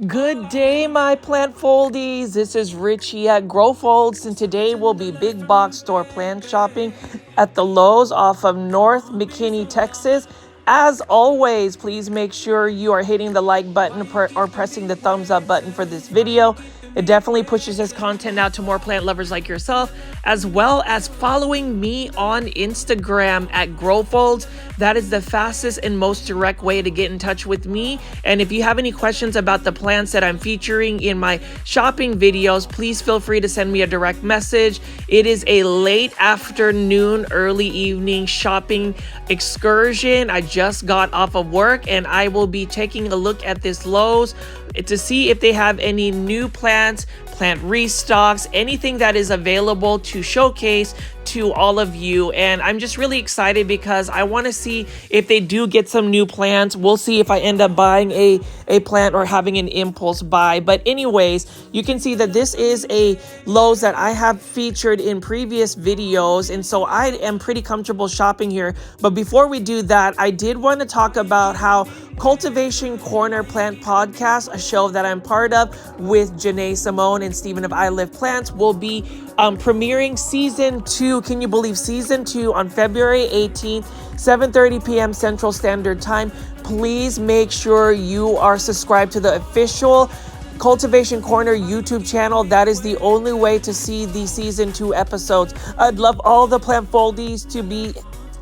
Good day, my plant foldies. This is Richie at Grow Folds, and today we'll be big box store plant shopping at the Lowe's off of North McKinney, Texas. As always, please make sure you are hitting the like button or pressing the thumbs up button for this video. It definitely pushes this content out to more plant lovers like yourself, as well as following me on Instagram at Grow Folds. That is the fastest and most direct way to get in touch with me. And if you have any questions about the plants that I'm featuring in my shopping videos, please feel free to send me a direct message. It is a late afternoon, early evening shopping excursion. I just got off of work and I will be taking a look at this Lowe's to see if they have any new plants, plant restocks, anything that is available to showcase to all of you. And I'm just really excited because I want to see if they do get some new plants. We'll see if I end up buying a plant or having an impulse buy. But anyways, you can see that this is a Lowe's that I have featured in previous videos, and so I am pretty comfortable shopping here. But before we do that, I did want to talk about how Cultivation Corner Plant Podcast, a show that I'm part of with Janae Simone and Stephen of I Live Plants, will be premiering season 2. Can you believe season 2 on February 18th, 7:30 p.m. Central Standard Time. Please make sure you are subscribed to the official Cultivation Corner YouTube channel. That is the only way to see the season 2 episodes. I'd love all the plant foldies to be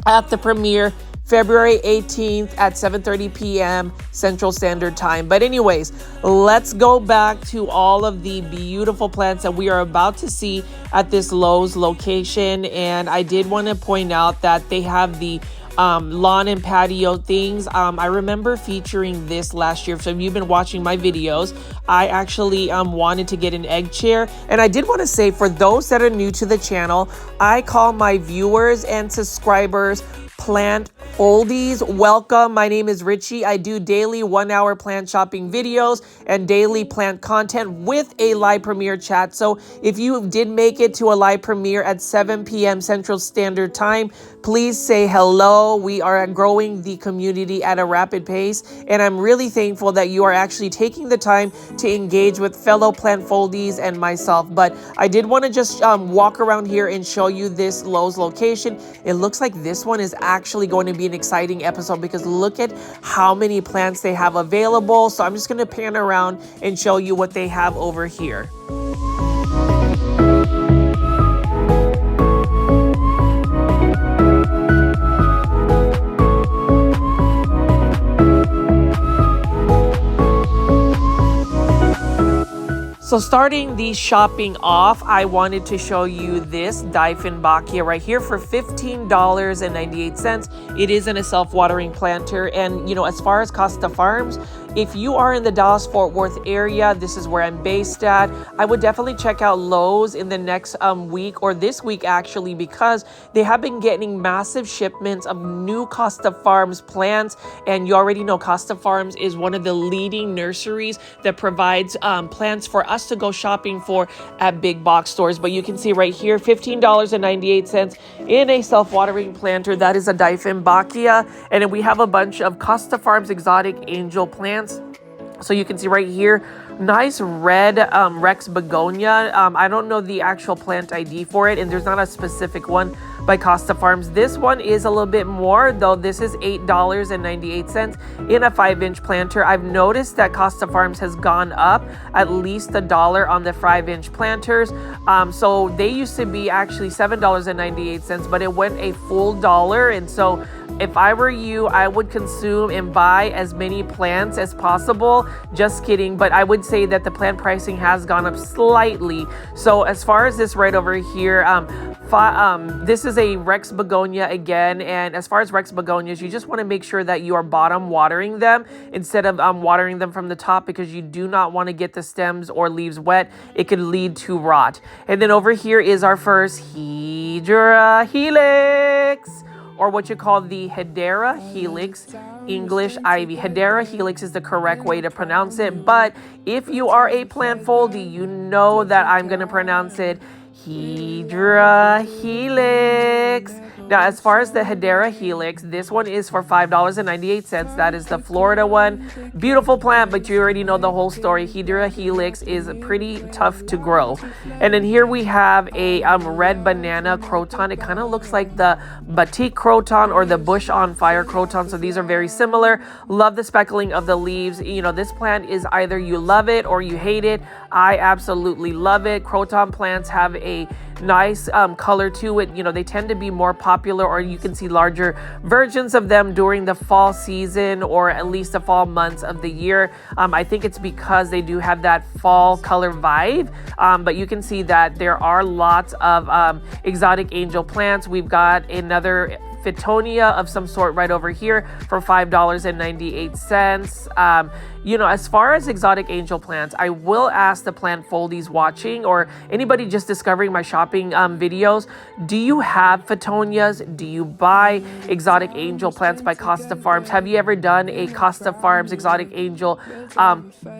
at the premiere February 18th at 7:30 p.m. Central Standard Time. But anyways, let's go back to all of the beautiful plants that we are about to see at this Lowe's location. And I did want to point out that they have the lawn and patio things. I remember featuring this last year. So if you've been watching my videos, I actually wanted to get an egg chair. And I did want to say, for those that are new to the channel, I call my viewers and subscribers plant foldies. Welcome. My name is Richie. I do daily 1-hour plant shopping videos and daily plant content with a live premiere chat. So if you did make it to a live premiere at 7 p.m. Central Standard Time, please say hello. We are growing the community at a rapid pace, and I'm really thankful that you are actually taking the time to engage with fellow plant foldies and myself. But I did want to just walk around here and show you this Lowe's location. It looks like this one is actually going to be an exciting episode because look at how many plants they have available. So I'm just going to pan around and show you what they have over here. So starting the shopping off, I wanted to show you this Dieffenbachia right here for $15.98. It is in a self-watering planter. And, you know, as far as Costa Farms, if you are in the Dallas-Fort Worth area, this is where I'm based at, I would definitely check out Lowe's in the next week, or this week actually, because they have been getting massive shipments of new Costa Farms plants. And you already know Costa Farms is one of the leading nurseries that provides plants for us to go shopping for at big box stores. But you can see right here, $15.98 in a self-watering planter. That is a Dieffenbachia. And then we have a bunch of Costa Farms exotic angel plants. So you can see right here, nice red Rex begonia. I don't know the actual plant ID for it, and there's not a specific one by Costa Farms. This one is a little bit more, though. This is $8.98 in a 5-inch planter. I've noticed that Costa Farms has gone up at least $1 on the 5-inch planters. So they used to be actually $7.98, but it went a full dollar. And so if I were you, I would consume and buy as many plants as possible. Just kidding. But I would say that the plant pricing has gone up slightly. So as far as this right over here, this is a Rex begonia again. And as far as Rex begonias, you just want to make sure that you are bottom watering them instead of watering them from the top, because you do not want to get the stems or leaves wet. It could lead to rot. And then over here is our first Hedera helix, or what you call the Hedera helix English ivy. Hedera helix is the correct way to pronounce it, but if you are a plant foldy, you know that I'm going to pronounce it Hedera helix. Now, as far as the Hedera Helix, this one is for $5.98. That is the Florida one. Beautiful plant, but you already know the whole story. Hedera Helix is pretty tough to grow. And then here we have a red banana croton. It kind of looks like the batik croton or the bush on fire croton. So these are very similar. Love the speckling of the leaves. You know, this plant is either you love it or you hate it. I absolutely love it. Croton plants have a nice color to it. You know, they tend to be more popular, or you can see larger versions of them during the fall season, or at least the fall months of the year. I think it's because they do have that fall color vibe, but you can see that there are lots of exotic angel plants. We've got another Fittonia of some sort right over here for $5.98. You know, as far as exotic angel plants, I will ask the plant foldies watching, or anybody just discovering my shopping videos, do you have Fittonias? Do you buy exotic angel plants by Costa Farms? Have you ever done a Costa Farms exotic angel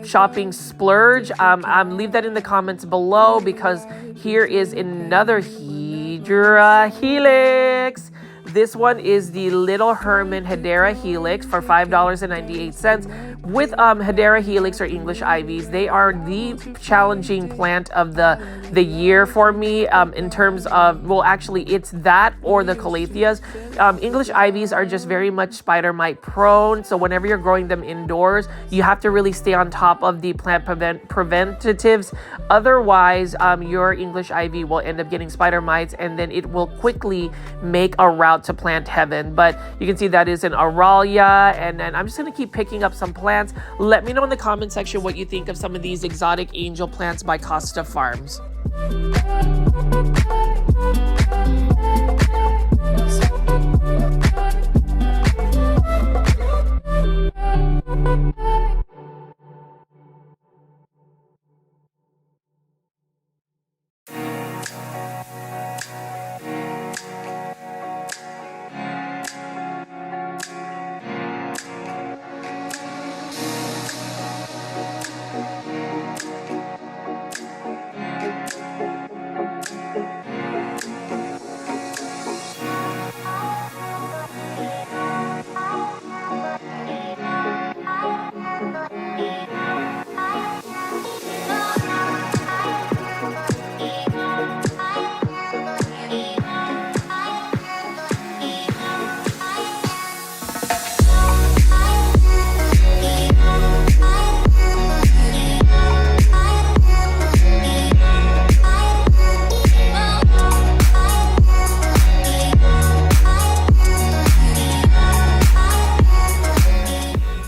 shopping splurge? Leave that in the comments below, because here is another Hedera Helix. This one is the Little Herman Hedera Helix for $5.98. With Hedera Helix or English ivies, they are the challenging plant of the year for me in terms of, well, actually it's that or the calatheas. English ivies are just very much spider mite prone, so whenever you're growing them indoors, you have to really stay on top of the plant preventatives. Otherwise, your English ivy will end up getting spider mites, and then it will quickly make a route to plant heaven. But you can see that is an Aralia, and then I'm just going to keep picking up some plants. Let me know in the comment section what you think of some of these exotic angel plants by Costa Farms.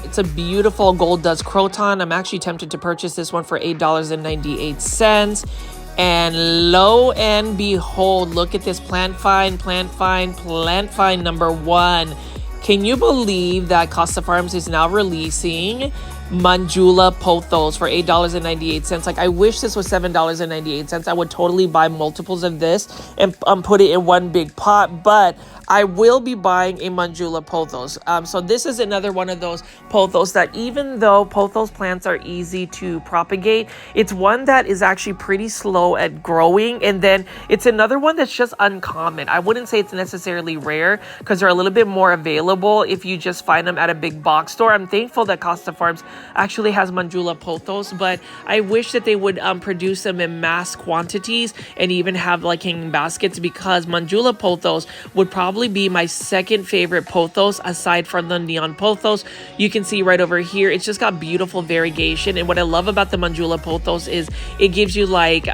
It's a beautiful gold dust croton. I'm actually tempted to purchase this one for $8.98. And lo and behold, look at this plant find number one. Can you believe that Costa Farms is now releasing Manjula Pothos for $8.98? Like, I wish this was $7.98. I would totally buy multiples of this and put it in one big pot, but I will be buying a Manjula Pothos. So this is another one of those pothos that, even though pothos plants are easy to propagate, it's one that is actually pretty slow at growing. And then it's another one that's just uncommon. I wouldn't say it's necessarily rare, because they're a little bit more available if you just find them at a big box store. I'm thankful that Costa Farms actually has Manjula Pothos, but I wish that they would produce them in mass quantities and even have like hanging baskets, because Manjula Pothos would probably be my second favorite pothos aside from the neon pothos. You can see right over here, it's just got beautiful variegation. And what I love about the Manjula Pothos is it gives you like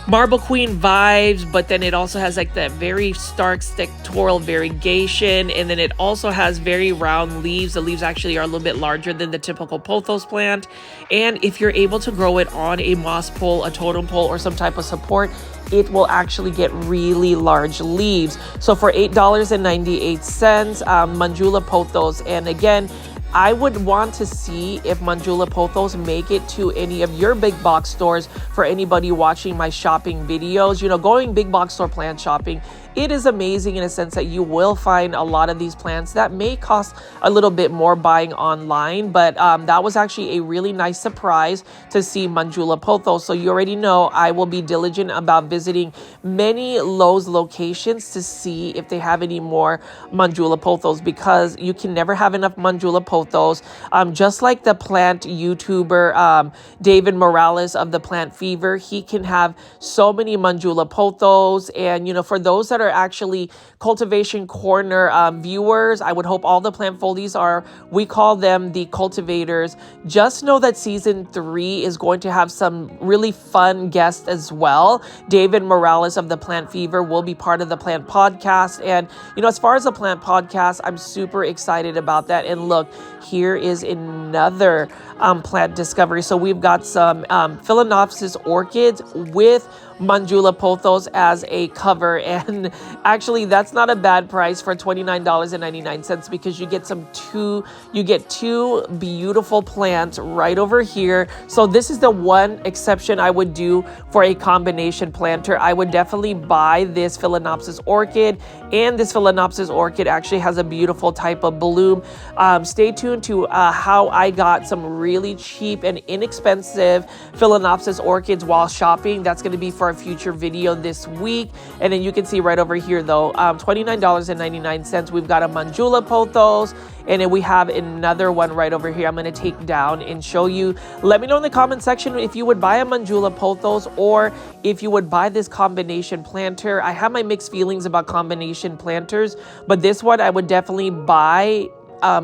Marble Queen vibes, but then it also has like that very stark sectoral variegation, and then it also has very round leaves. The leaves actually are a little bit larger than the typical pothos plant, and if you're able to grow it on a moss pole, a totem pole, or some type of support, it will actually get really large leaves. So for $8.98, Manjula Pothos. And again, I would want to see if Manjula Pothos make it to any of your big box stores. For anybody watching my shopping videos, you know, going big box store plant shopping it is amazing in a sense that you will find a lot of these plants that may cost a little bit more buying online, but that was actually a really nice surprise to see Manjula Pothos. So you already know I will be diligent about visiting many Lowe's locations to see if they have any more Manjula Pothos, because you can never have enough Manjula Pothos. Just like the plant YouTuber David Morales of the Plant Fever, he can have so many Manjula Pothos. And for those that are actually Cultivation Corner viewers, I would hope all the plant foldies are, we call them the cultivators. Just know that season 3 is going to have some really fun guests as well. David Morales of the Plant Fever will be part of the Plant Podcast. And as far as the Plant Podcast, I'm super excited about that. And look, here is another plant discovery. So we've got some Phalaenopsis orchids with Manjula Pothos as a cover, and actually that's not a bad price for $29.99, because you get two beautiful plants right over here. So this is the one exception I would do for a combination planter. I would definitely buy this Phalaenopsis orchid, and this Phalaenopsis orchid actually has a beautiful type of bloom. Stay tuned to how I got some really cheap and inexpensive Phalaenopsis orchids while shopping. That's going to be for a future video this week. And then you can see right over here though, $29.99. We've got a Manjula Pothos, and then we have another one right over here I'm going to take down and show you. Let me know in the comment section if you would buy a Manjula Pothos or if you would buy this combination planter. I have my mixed feelings about combination planters, but this one I would definitely buy.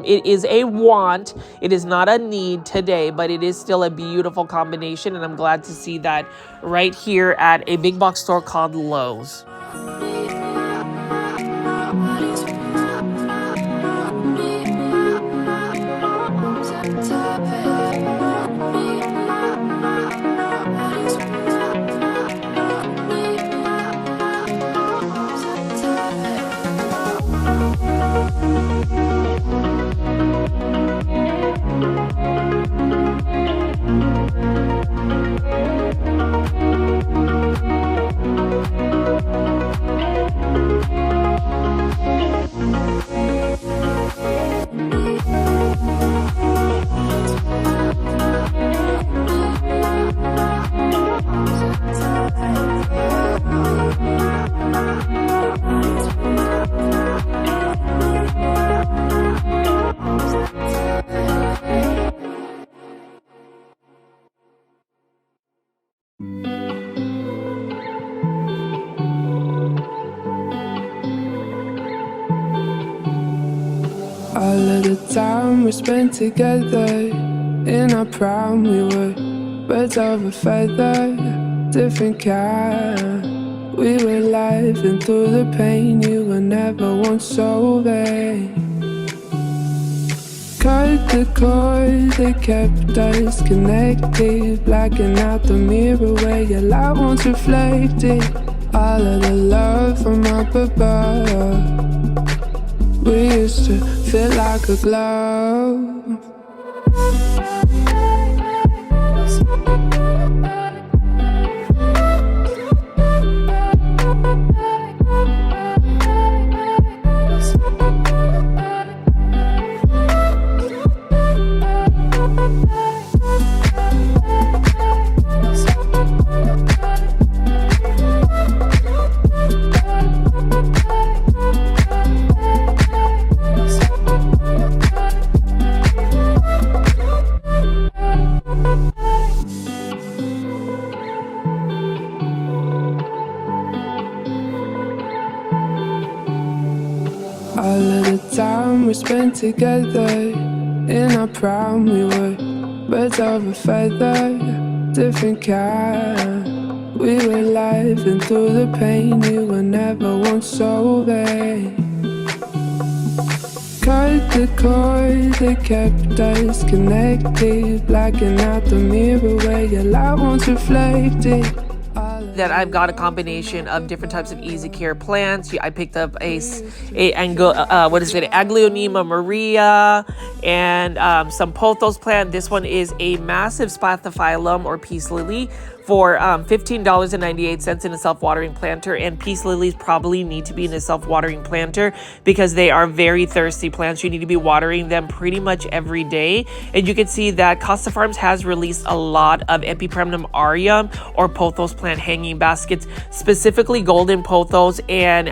It is a want. It is not a need today, but it is still a beautiful combination, and I'm glad to see that right here at a big box store called Lowe's. All of the time we spent together in our prime, we were birds of a feather, different kind. We were laughing through the pain, you were never once so vague. Cut the cord that kept us connected, blacking out the mirror where your light once reflected. All of the love from up above, we used to feel like a glove. All of the time we spent together in our prime, we were birds of a feather, different kind. We were laughing through the pain, you were never once so vague. Cut the cord that kept us connected, blacking out the mirror where your light once reflected. All that I've got a combination of different types of easy care plants. I picked up Aglaonema Maria and some pothos plant. This one is a massive spathiphyllum or peace lily for $15.98 in a self-watering planter, and peace lilies probably need to be in a self-watering planter because they are very thirsty plants. You need to be watering them pretty much every day. And you can see that Costa Farms has released a lot of Epipremnum aureum or pothos plant hanging baskets, specifically golden pothos and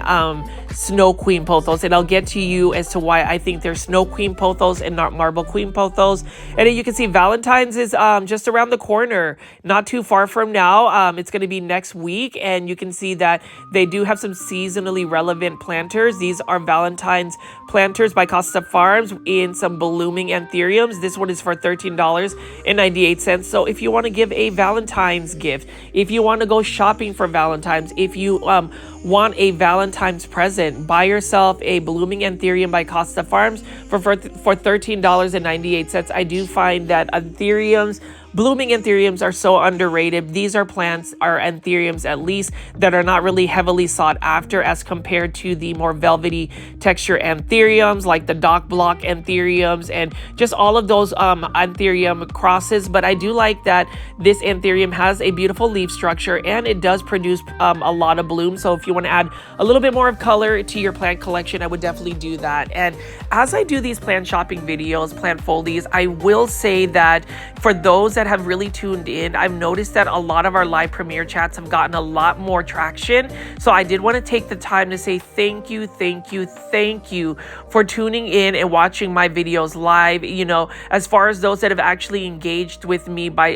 Snow Queen Pothos, and I'll get to you as to why I think they're Snow Queen Pothos and not Marble Queen Pothos. And then you can see Valentine's is just around the corner, not too far from now. It's going to be next week, and you can see that they do have some seasonally relevant planters. These are Valentine's planters by Costa Farms in some blooming anthuriums. This one is for $13.98. So if you want to give a Valentine's gift, if you want to go shopping for Valentine's, if you want a Valentine's present, buy yourself a blooming anthurium by Costa Farms for $13.98. I do find that blooming anthuriums are so underrated. These are plants, or anthuriums at least, that are not really heavily sought after as compared to the more velvety texture anthuriums like the dock block anthuriums and just all of those anthurium crosses. But I do like that this anthurium has a beautiful leaf structure and it does produce a lot of bloom. So if you want to add a little bit more of color to your plant collection, I would definitely do that. And as I do these plant shopping videos, plant foldies, I will say that for those that have really tuned in, I've noticed that a lot of our live premiere chats have gotten a lot more traction. So I did want to take the time to say thank you for tuning in and watching my videos live. You know, as far as those that have actually engaged with me by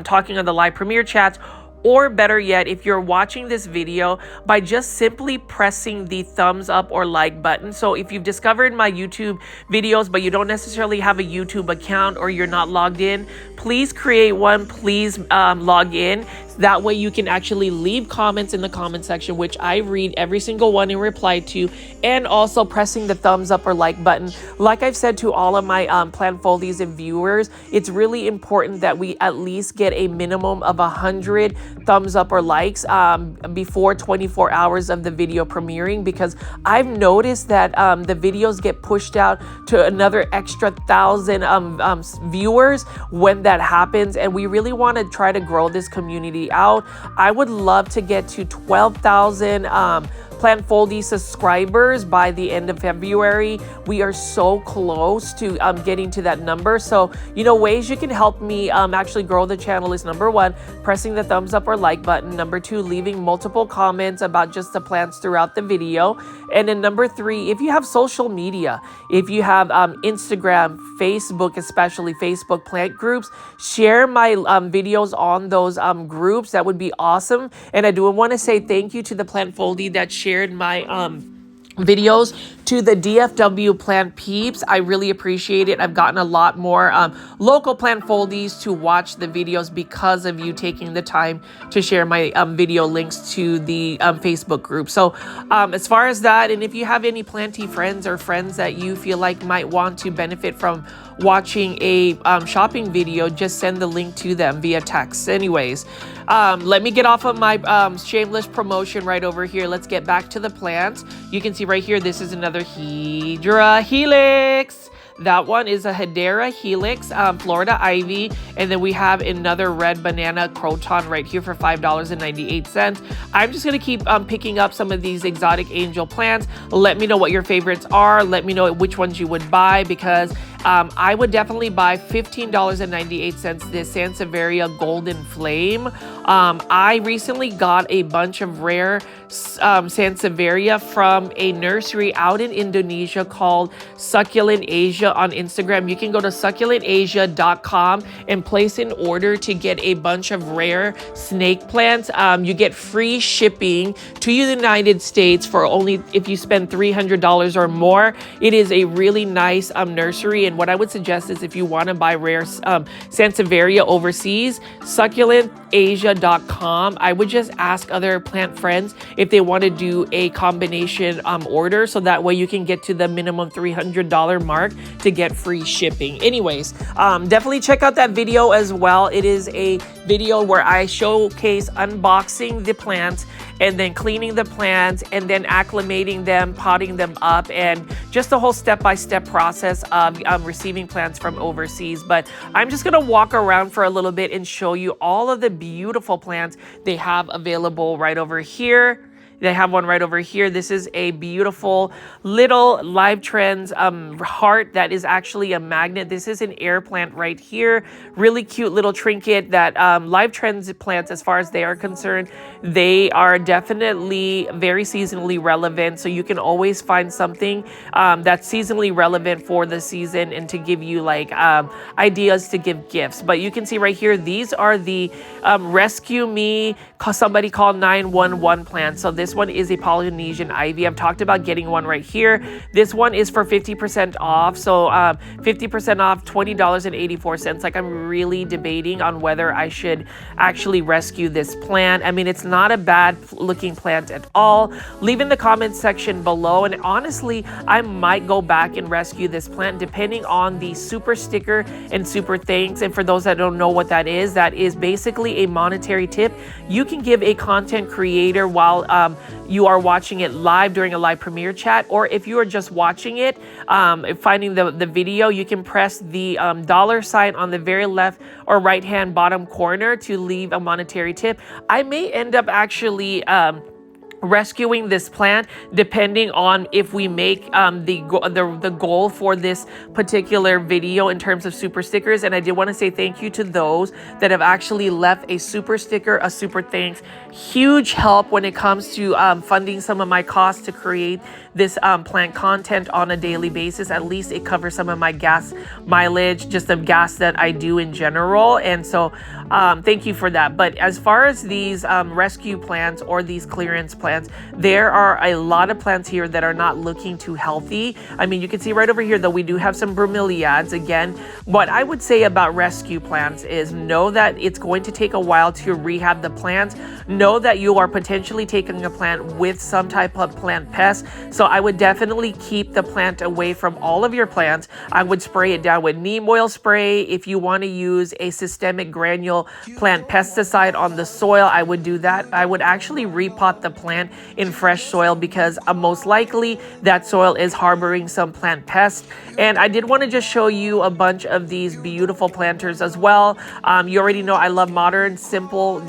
talking on the live premiere chats, or better yet, if you're watching this video by just simply pressing the thumbs up or like button. So if you've discovered my YouTube videos, but you don't necessarily have a YouTube account or you're not logged in, please create one, please log in. That way you can actually leave comments in the comment section, which I read every single one and reply to, and also pressing the thumbs up or like button. Like I've said to all of my plant foldies and viewers, it's really important that we at least get a minimum of 100 thumbs up or likes before 24 hours of the video premiering, because I've noticed that the videos get pushed out to another extra 1,000 viewers when that happens, and we really want to try to grow this community out. I would love to get to 12,000 Plant Foldy subscribers by the end of February. We are so close to getting to that number. So, you know, ways you can help me actually grow the channel is: number one, pressing the thumbs up or like button; number two, leaving multiple comments about just the plants throughout the video; and then number three, if you have social media, if you have Instagram, Facebook, especially Facebook plant groups, share my videos on those groups. That would be awesome. And I do want to say thank you to the Plant Foldy that shared my videos to the DFW plant peeps. I really appreciate it. I've gotten a lot more local plant foldies to watch the videos because of you taking the time to share my video links to the Facebook group. So as far as that, and if you have any planty friends or friends that you feel like might want to benefit from watching a shopping video, just send the link to them via text. Anyways, let me get off of my shameless promotion right over here. Let's get back to the plants. You can see right here, this is another Hedera helix. That one is a Hedera helix, Florida ivy. And then we have another red banana croton right here for $5.98. I'm just going to keep picking up some of these exotic angel plants. Let me know what your favorites are. Let me know which ones you would buy, because I would definitely buy $15.98 this Sansevieria Golden Flame. I recently got a bunch of rare Sansevieria from a nursery out in Indonesia called Succulent Asia on Instagram. You can go to succulentasia.com and place an order to get a bunch of rare snake plants. You get free shipping to the United States for only if you spend $300 or more. It is a really nice nursery, And what I would suggest is if you want to buy rare Sansevieria overseas, succulentasia.com. I would just ask other plant friends if they want to do a combination order, so that way you can get to the minimum $300 mark to get free shipping. Anyways, definitely check out that video as well. It is a video where I showcase unboxing the plants and then cleaning the plants and then acclimating them, potting them up, and just the whole step-by-step process of receiving plants from overseas. But I'm just gonna walk around for a little bit and show you all of the beautiful plants they have available right over here. They have one right over here. This is a beautiful little Live Trends heart that is actually a magnet. This is an air plant right here. Really cute little trinket that Live Trends plants, as far as they are concerned, they are definitely very seasonally relevant. So you can always find something that's seasonally relevant for the season and to give you like ideas to give gifts. But you can see right here, these are the Rescue Me, somebody called 911 plants. So this one is a Polynesian ivy. I've talked about getting one right here. This one is for 50% off. So 50% off, $20.84. Like, I'm really debating on whether I should actually rescue this plant. I mean, it's not a bad looking plant at all. Leave in the comments section below. And honestly, I might go back and rescue this plant depending on the super sticker and super thanks. And for those that don't know what that is basically a monetary tip you can give a content creator while you are watching it live during a live premiere chat, or if you are just watching it, finding the video, you can press the $ on the very left or right hand bottom corner to leave a monetary tip. I may end up actually rescuing this plant depending on if we make the goal for this particular video in terms of super stickers. And I did want to say thank you to those that have actually left a super sticker, a super thanks. Huge help when it comes to funding some of my costs to create this plant content on a daily basis. At least it covers some of my gas mileage, just the gas that I do in general. And so thank you for that. But as far as these rescue plants or these clearance plants, there are a lot of plants here that are not looking too healthy. I mean, you can see right over here that we do have some bromeliads. Again, what I would say about rescue plants is know that it's going to take a while to rehab the plants. Know that you are potentially taking a plant with some type of plant pest. So I would definitely keep the plant away from all of your plants. I would spray it down with neem oil spray. If you want to use a systemic granule plant pesticide on the soil, I would do that. I would actually repot the plant in fresh soil because most likely that soil is harboring some plant pests. And I did want to just show you a bunch of these beautiful planters as well. You already know I love modern, simple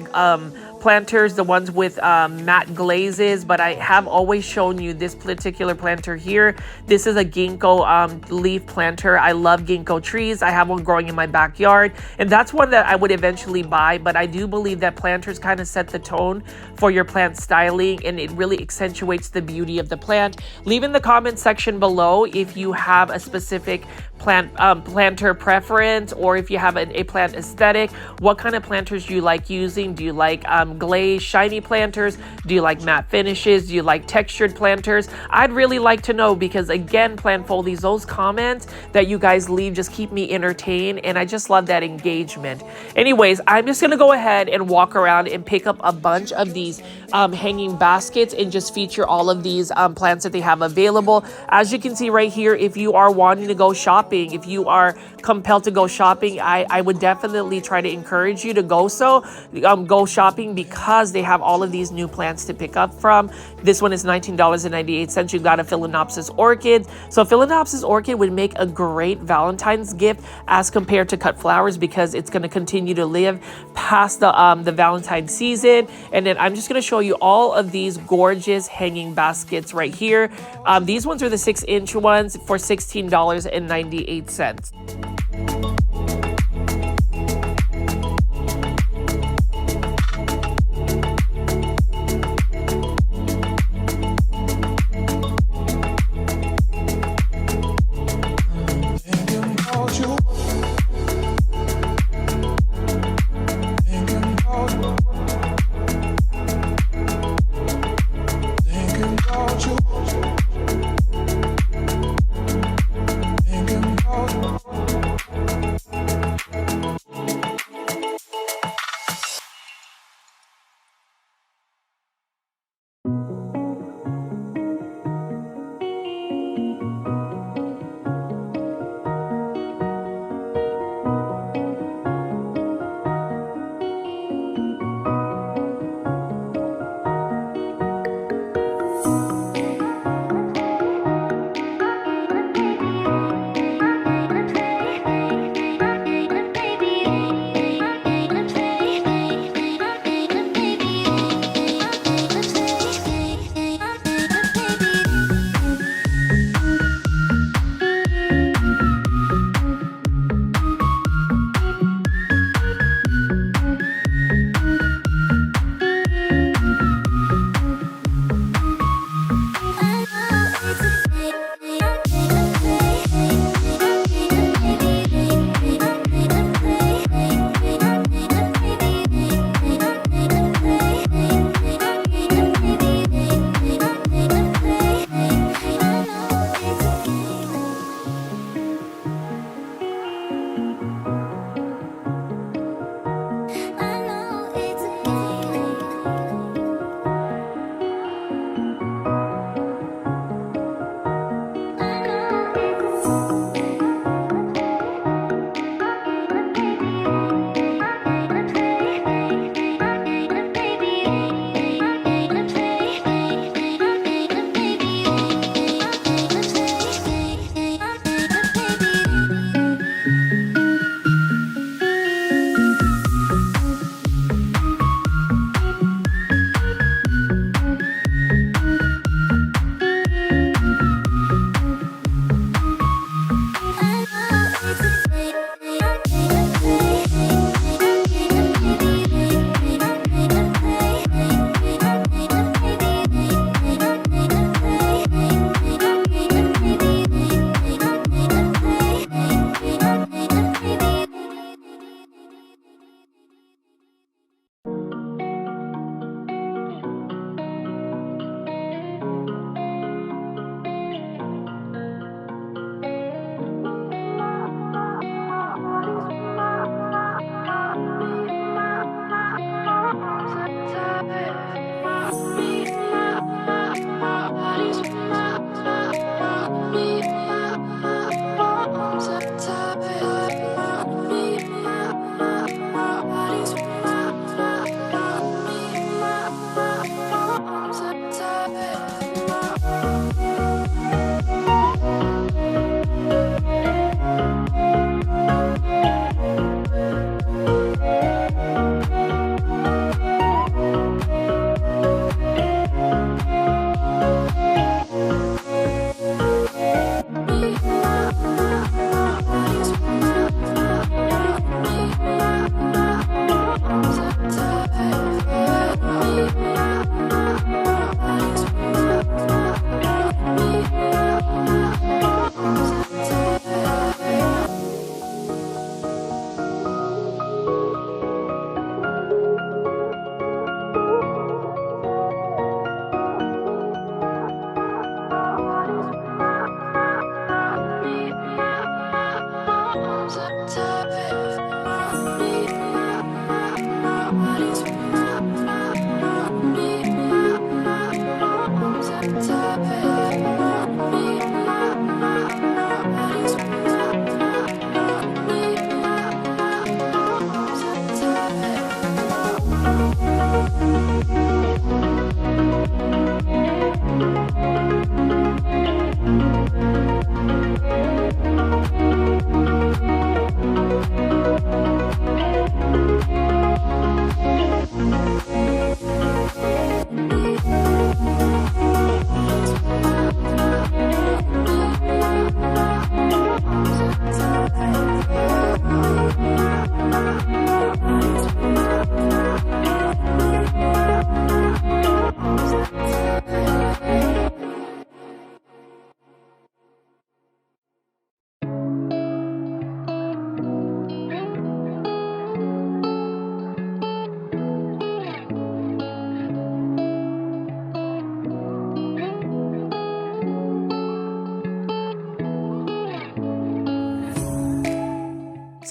planters, the ones with matte glazes, but I have always shown you this particular planter here. This is a ginkgo leaf planter. I love ginkgo trees. I have one growing in my backyard, and that's one that I would eventually buy. But I do believe that planters kind of set the tone for your plant styling, and it really accentuates the beauty of the plant. Leave in the comment section below if you have a specific planter preference, or if you have a plant aesthetic. What kind of planters do you like using? Do you like glazed shiny planters? Do you like matte finishes? Do you like textured planters? I'd really like to know, because again, plant foldies, those comments that you guys leave just keep me entertained, and I just love that engagement. Anyways, I'm just gonna go ahead and walk around and pick up a bunch of these hanging baskets and just feature all of these plants that they have available. As you can see right here, if you are wanting to go shopping, if you are compelled to go shopping, I would definitely try to encourage you to go shopping, because they have all of these new plants to pick up from. This one is $19.98. You've got a Phalaenopsis orchid. So Phalaenopsis orchid would make a great Valentine's gift as compared to cut flowers, because it's going to continue to live past the Valentine's season. And then I'm just going to show you all of these gorgeous hanging baskets right here. These ones are the 6-inch ones for $16.98.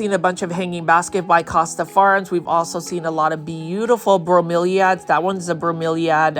seen a bunch of hanging basket by Costa Farms. We've also seen a lot of beautiful bromeliads. That one's a bromeliad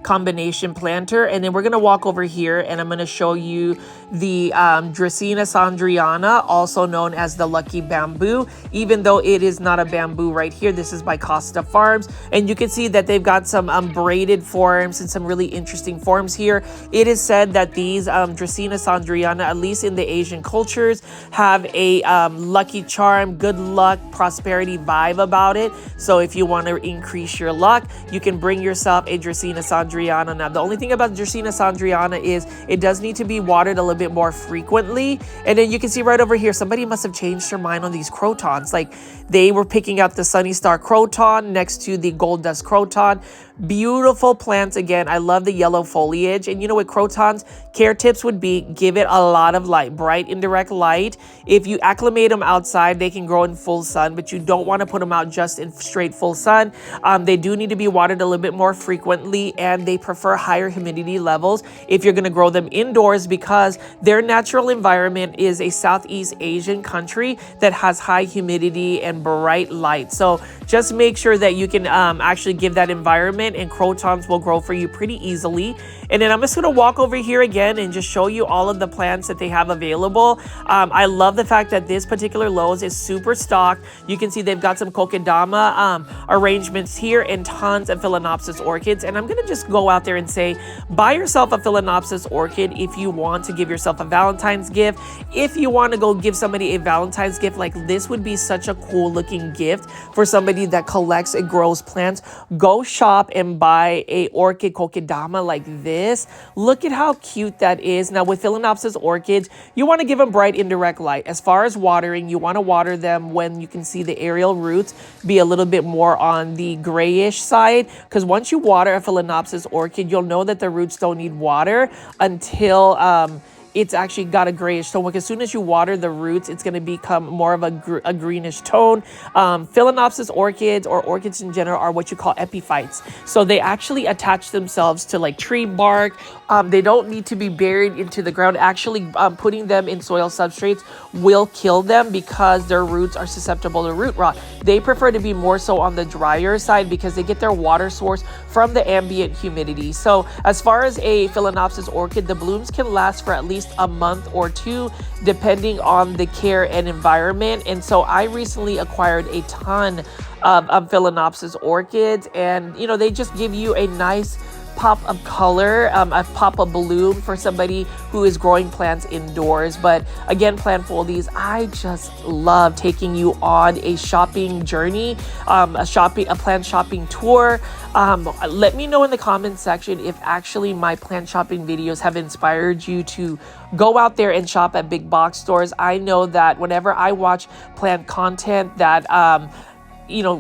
combination planter. And then we're going to walk over here and I'm going to show you the Dracaena sandriana, also known as the lucky bamboo. Even though it is not a bamboo right here, this is by Costa Farms. And you can see that they've got some braided forms and some really interesting forms here. It is said that these Dracaena sandriana, at least in the Asian cultures, have a lucky charm, good luck, prosperity vibe about it. So if you want to increase your luck, you can bring yourself a Dracaena sandriana. Now, the only thing about Dracaena sandriana is it does need to be watered a little bit more frequently. And then you can see right over here, somebody must have changed their mind on these crotons. Like they were picking out the Sunny Star croton next to the Gold Dust croton. Beautiful plants. Again, I love the yellow foliage. And you know what, crotons, care tips would be give it a lot of light, bright indirect light. If you acclimate them outside, they can grow in full sun, but you don't want to put them out just in straight full sun. They do need to be watered a little bit more frequently, and they prefer higher humidity levels if you're going to grow them indoors, because their natural environment is a Southeast Asian country that has high humidity and bright light. So just make sure that you can actually give that environment, and crotons will grow for you pretty easily. And then I'm just going to walk over here again and just show you all of the plants that they have available. I love the fact that this particular Lowe's is super stocked. You can see they've got some kokedama arrangements here and tons of phalaenopsis orchids. And I'm going to just go out there and say, buy yourself a phalaenopsis orchid if you want to give yourself a Valentine's gift. If you want to go give somebody a Valentine's gift, like this would be such a cool looking gift for somebody that collects and grows plants. Go shop and buy a orchid kokedama like this. Look at how cute that is. Now with phalaenopsis orchids, you want to give them bright indirect light. As far as watering, you want to water them when you can see the aerial roots be a little bit more on the grayish side, because once you water a phalaenopsis orchid, you'll know that the roots don't need water until it's actually got a grayish tone. Like as soon as you water the roots, it's going to become more of a greenish tone. Phalaenopsis orchids, or orchids in general, are what you call epiphytes. So they actually attach themselves to like tree bark. They don't need to be buried into the ground. Actually, putting them in soil substrates will kill them because their roots are susceptible to root rot. They prefer to be more so on the drier side because they get their water source from the ambient humidity. So as far as a phalaenopsis orchid, the blooms can last for at least a month or two, depending on the care and environment. And so I recently acquired a ton of phalaenopsis orchids, and you know, they just give you a nice pop of color, a pop of bloom for somebody who is growing plants indoors. But again, plant foldies, I just love taking you on a shopping journey, a plant shopping tour. Let me know in the comments section if actually my plant shopping videos have inspired you to go out there and shop at big box stores. I know that whenever I watch plant content that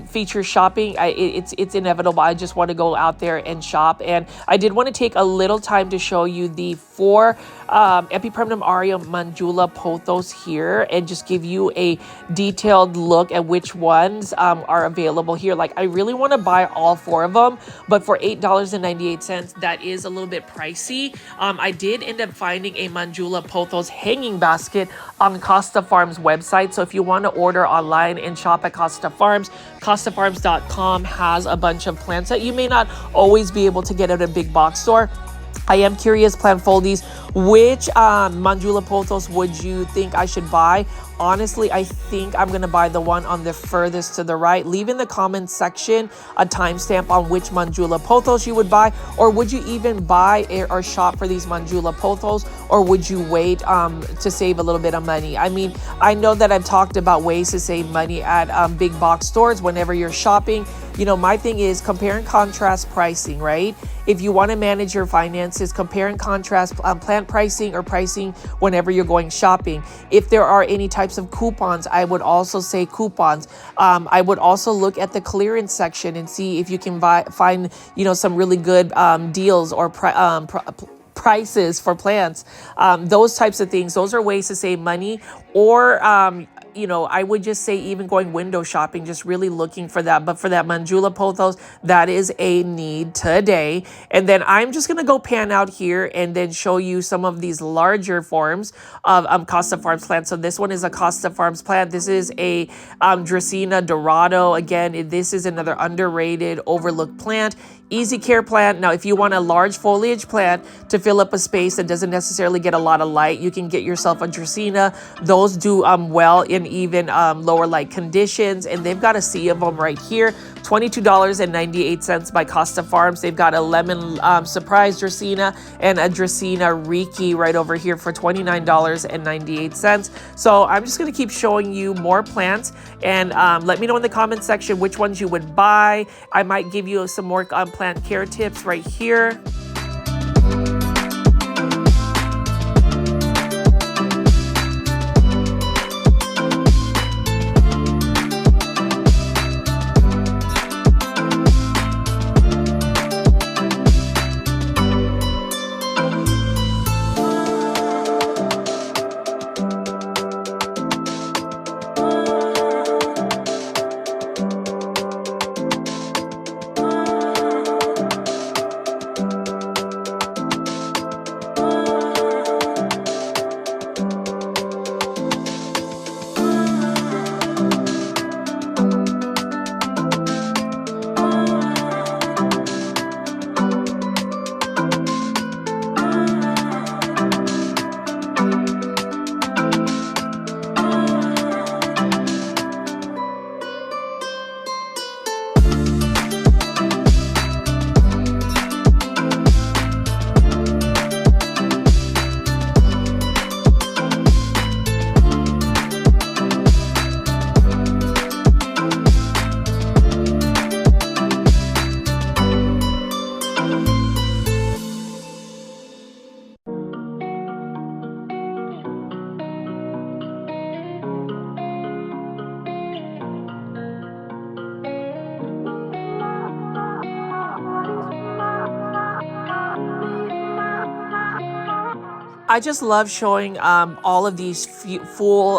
feature shopping, it's inevitable. I just want to go out there and shop. And I did want to take a little time to show you the 4 Epipremnum aureum Manjula Pothos here and just give you a detailed look at which ones are available here. Like, I really want to buy all 4 of them, but for $8.98, that is a little bit pricey. I did end up finding a Manjula Pothos hanging basket on Costa Farms website. So if you want to order online and shop at Costa Farms, CostaFarms.com has a bunch of plants that you may not always be able to get at a big box store. I am curious, plant foldies, which Manjula Pothos would you think I should buy? Honestly, I think I'm going to buy the one on the furthest to the right. Leave in the comments section a timestamp on which Manjula Pothos you would buy, or would you even buy or shop for these Manjula Pothos, or would you wait to save a little bit of money? I mean, I know that I've talked about ways to save money at big box stores whenever you're shopping. You know, my thing is compare and contrast pricing, right? If you want to manage your finances, compare and contrast plant pricing or pricing whenever you're going shopping. If there are any types of coupons, I would also say coupons. I would also look at the clearance section and see if you can find, some really good deals or prices for plants. Those types of things. Those are ways to save money. Or you know, I would just say even going window shopping, just really looking for that. But for that Manjula Pothos, that is a need today. And then I'm just going to go pan out here and then show you some of these larger forms of Costa Farms plants. So this one is a Costa Farms plant. This is a Dracaena Dorado. Again, this is another underrated, overlooked plant. Easy care plant. Now, if you want a large foliage plant to fill up a space that doesn't necessarily get a lot of light, you can get yourself a Dracaena. Those do well in even lower light conditions, and they've got a sea of them right here. $22.98 by Costa Farms. They've got a lemon surprise Dracaena and a Dracaena Riki right over here for $29.98. So I'm just going to keep showing you more plants, and let me know in the comment section which ones you would buy. I might give you some more plant care tips right here. I just love showing all of these full,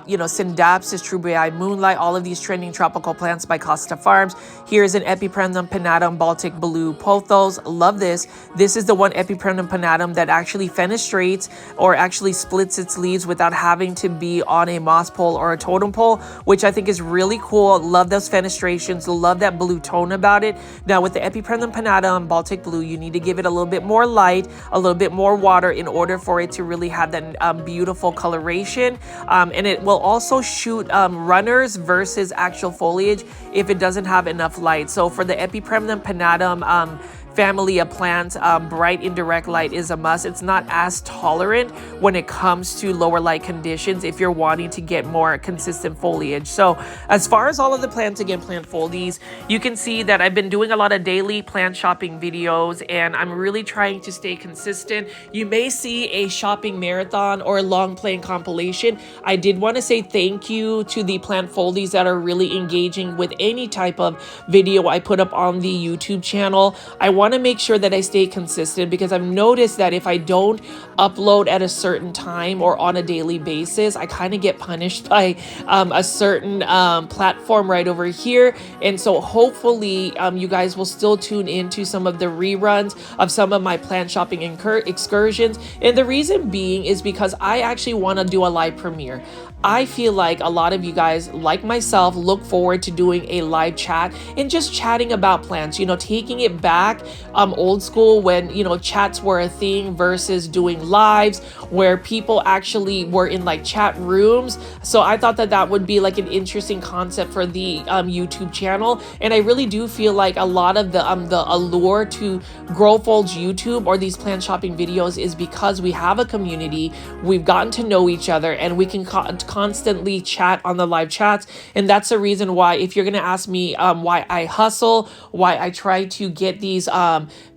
you know, Syndapsis, Trubiae, Moonlight, all of these trending tropical plants by Costa Farms. Here's an Epipremnum pinnatum Baltic Blue Pothos. Love this. This is the one Epipremnum pinnatum that actually fenestrates or actually splits its leaves without having to be on a moss pole or a totem pole, which I think is really cool. Love those fenestrations. Love that blue tone about it. Now with the Epipremnum pinnatum Baltic Blue, you need to give it a little bit more light, a little bit more water in order for it to really have that beautiful coloration, and it will also shoot runners versus actual foliage if it doesn't have enough light. So for the Epipremnum pinnatum family of plants, bright indirect light is a must. It's not as tolerant when it comes to lower light conditions if you're wanting to get more consistent foliage. So as far as all of the plants, again, plant foldies, you can see that I've been doing a lot of daily plant shopping videos, and I'm really trying to stay consistent. You may see a shopping marathon or a long playing compilation. I did want to say thank you to the plant foldies that are really engaging with any type of video I put up on the YouTube channel. I want to make sure that I stay consistent because I've noticed that if I don't upload at a certain time or on a daily basis, I kind of get punished by a certain platform right over here. And so hopefully you guys will still tune into some of the reruns of some of my plant shopping excursions. And the reason being is because I actually want to do a live premiere. I feel like a lot of you guys, like myself, look forward to doing a live chat and just chatting about plants, you know, taking it back old school when, you know, chats were a thing versus doing lives where people actually were in like chat rooms. So I thought that that would be like an interesting concept for the YouTube channel. And I really do feel like a lot of the allure to Growfold's YouTube or these plant shopping videos is because we have a community, we've gotten to know each other, and we can constantly chat on the live chats. And that's the reason why, if you're going to ask me why I hustle, why I try to get these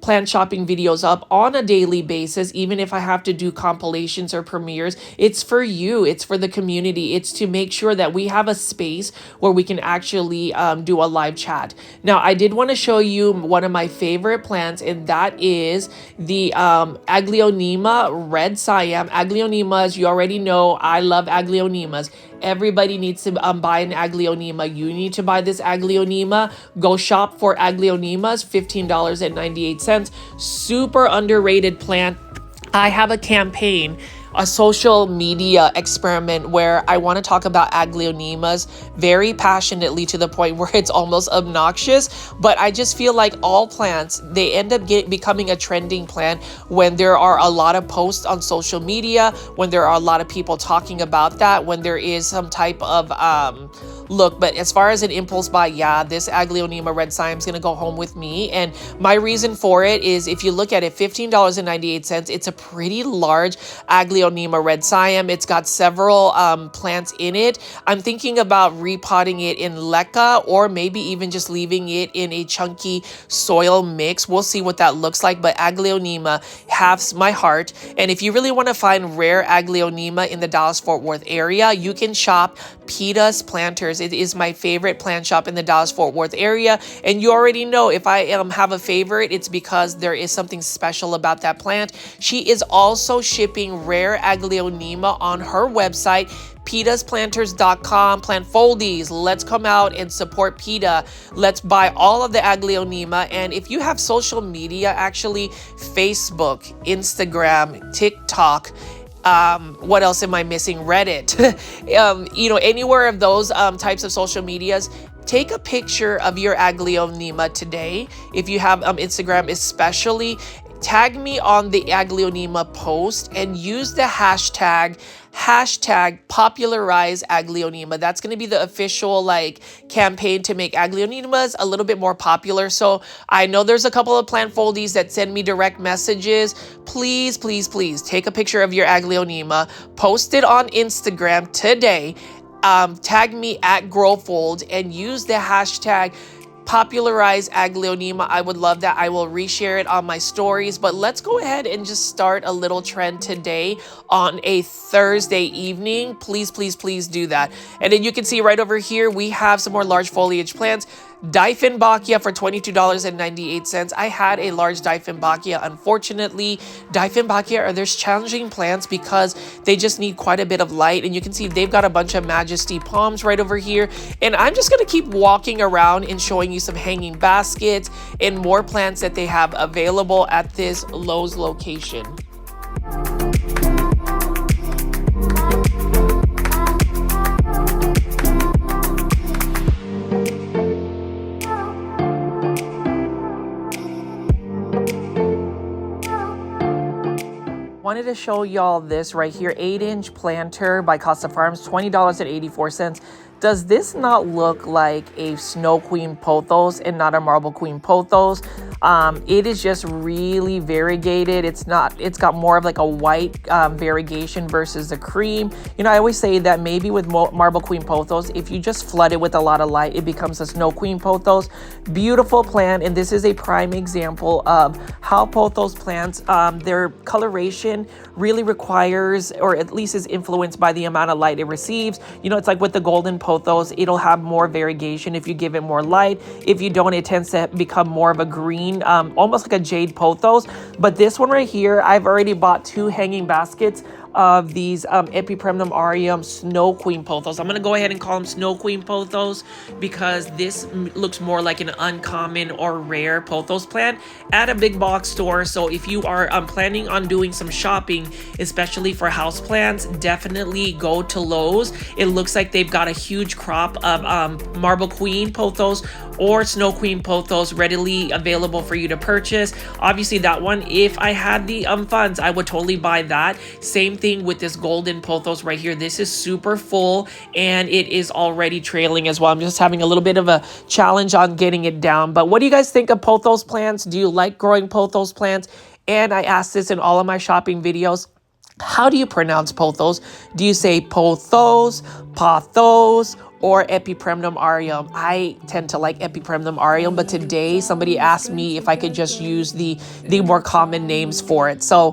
plant shopping videos up on a daily basis, even if I have to do compilations or premieres, it's for you, it's for the community, it's to make sure that we have a space where we can actually do a live chat. Now, I did want to show you one of my favorite plants, and that is the Aglaonema Red Siam. Aglaonema, as you already know, I love Aglaonema. aglionemas. Everybody needs to buy an aglionema. You need to buy this aglionema. Go shop for aglionemas, $15.98. Super underrated plant. I have a campaign, a social media experiment where I want to talk about aglionemas very passionately to the point where it's almost obnoxious. But I just feel like all plants, they end up becoming a trending plant when there are a lot of posts on social media, when there are a lot of people talking about that, when there is some type of look. But as far as an impulse buy, yeah, this aglionema red siam is going to go home with me. And my reason for it is, if you look at it, $15.98, it's a pretty large aglionema red siam. It's got several plants in it. I'm thinking about repotting it in leca, or maybe even just leaving it in a chunky soil mix. We'll see what that looks like, but aglionema has my heart. And if you really want to find rare aglionema in the Dallas-Fort Worth area, you can shop Peeta's Planters. It is my favorite plant shop in the Dallas-Fort Worth area. And you already know, if I have a favorite, it's because there is something special about that plant. She is also shipping rare aglionema on her website, PeetasPlanters.com. Plant foldies, let's come out and support Peeta. Let's buy all of the aglionema. And if you have social media, actually Facebook, Instagram, TikTok, what else am I missing? Reddit, anywhere of those types of social medias, take a picture of your aglionema today. If you have Instagram especially, tag me on the aglionema post and use the hashtag popularize aglionema. That's going to be the official campaign to make aglionemas a little bit more popular. So I know there's a couple of plant foldies that send me direct messages. Please, please, please take a picture of your aglionema, post it on Instagram today, tag me at growfold, and use the hashtag popularize aglionema. I would love that. I will reshare it on my stories. But let's go ahead and just start a little trend today on a Thursday evening. Please, please, please do that. And then you can see right over here, we have some more large foliage plants. Dieffenbachia for $22.98. I had a large Dieffenbachia. Unfortunately, Dieffenbachia are those challenging plants because they just need quite a bit of light. And you can see they've got a bunch of Majesty palms right over here. And I'm just going to keep walking around and showing you some hanging baskets and more plants that they have available at this Lowe's location. Wanted to show y'all this right here, 8-inch planter by Costa Farms, $20.84. Does this not look like a Snow Queen Pothos and not a Marble Queen Pothos? It is just really variegated. It's got more of like a white variegation versus the cream. I always say that maybe with Marble Queen Pothos, if you just flood it with a lot of light, it becomes a Snow Queen Pothos. Beautiful plant, and this is a prime example of how Pothos plants, their coloration really requires, or at least is influenced by the amount of light it receives. It's like with the golden Pothos, it'll have more variegation if you give it more light. If you don't, it tends to become more of a green, almost like a jade Pothos. But this one right here, I've already bought 2 hanging baskets of these Epipremnum aureum Snow Queen Pothos. I'm going to go ahead and call them Snow Queen Pothos because this looks more like an uncommon or rare Pothos plant at a big box store. So if you are planning on doing some shopping, especially for houseplants, definitely go to Lowe's. It looks like they've got a huge crop of Marble Queen Pothos or Snow Queen Pothos readily available for you to purchase. Obviously that one, if I had the funds, I would totally buy that. Same thing with this golden Pothos right here. This is super full and it is already trailing as well. I'm just having a little bit of a challenge on getting it down. But what do you guys think of Pothos plants? Do you like growing Pothos plants? And I asked this in all of my shopping videos. How do you pronounce Pothos? Do you say Pothos, Pothos or Epipremnum aureum. I tend to like Epipremnum aureum, but today somebody asked me if I could just use the more common names for it. So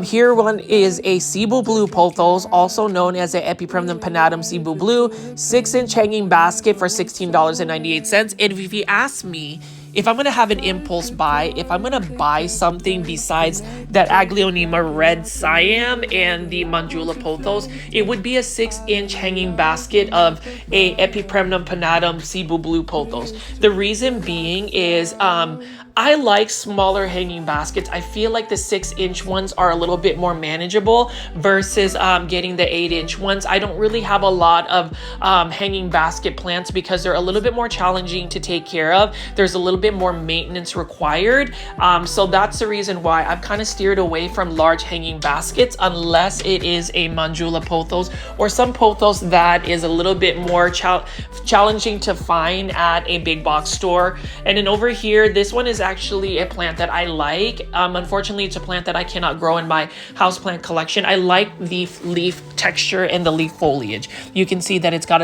here one is a Cebu Blue Pothos, also known as a Epipremnum pinnatum Cebu Blue, 6-inch hanging basket for $16.98. And if you ask me, if I'm going to have an impulse buy, if I'm going to buy something besides that Aglaonema Red Siam and the Manjula Pothos, it would be a 6-inch hanging basket of a Epipremnum pinnatum Cebu Blue Pothos. The reason being is I like smaller hanging baskets. I feel like the 6-inch ones are a little bit more manageable versus getting the 8-inch ones. I don't really have a lot of hanging basket plants because they're a little bit more challenging to take care of. There's a little bit more maintenance required. So that's the reason why I've kind of steered away from large hanging baskets unless it is a Manjula Pothos or some Pothos that is a little bit more challenging to find at a big box store. And then over here, this one is actually a plant that I like. Unfortunately, it's a plant that I cannot grow in my houseplant collection. I like the leaf texture and the leaf foliage. You can see that it's got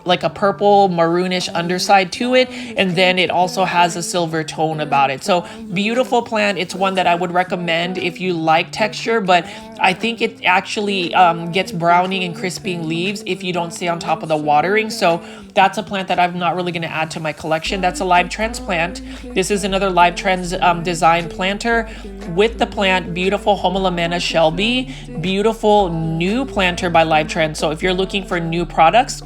like a purple maroonish underside to it, and then it also has a silver tone about it. So beautiful plant. It's one that I would recommend if you like texture, but I think it actually gets browning and crisping leaves if you don't stay on top of the watering. So that's a plant that I'm not really going to add to my collection. That's a live trends plant. This is another live trends design planter with the plant. Beautiful Homolamena Shelby. Beautiful new planter by Live Trends. So if you're looking for new products,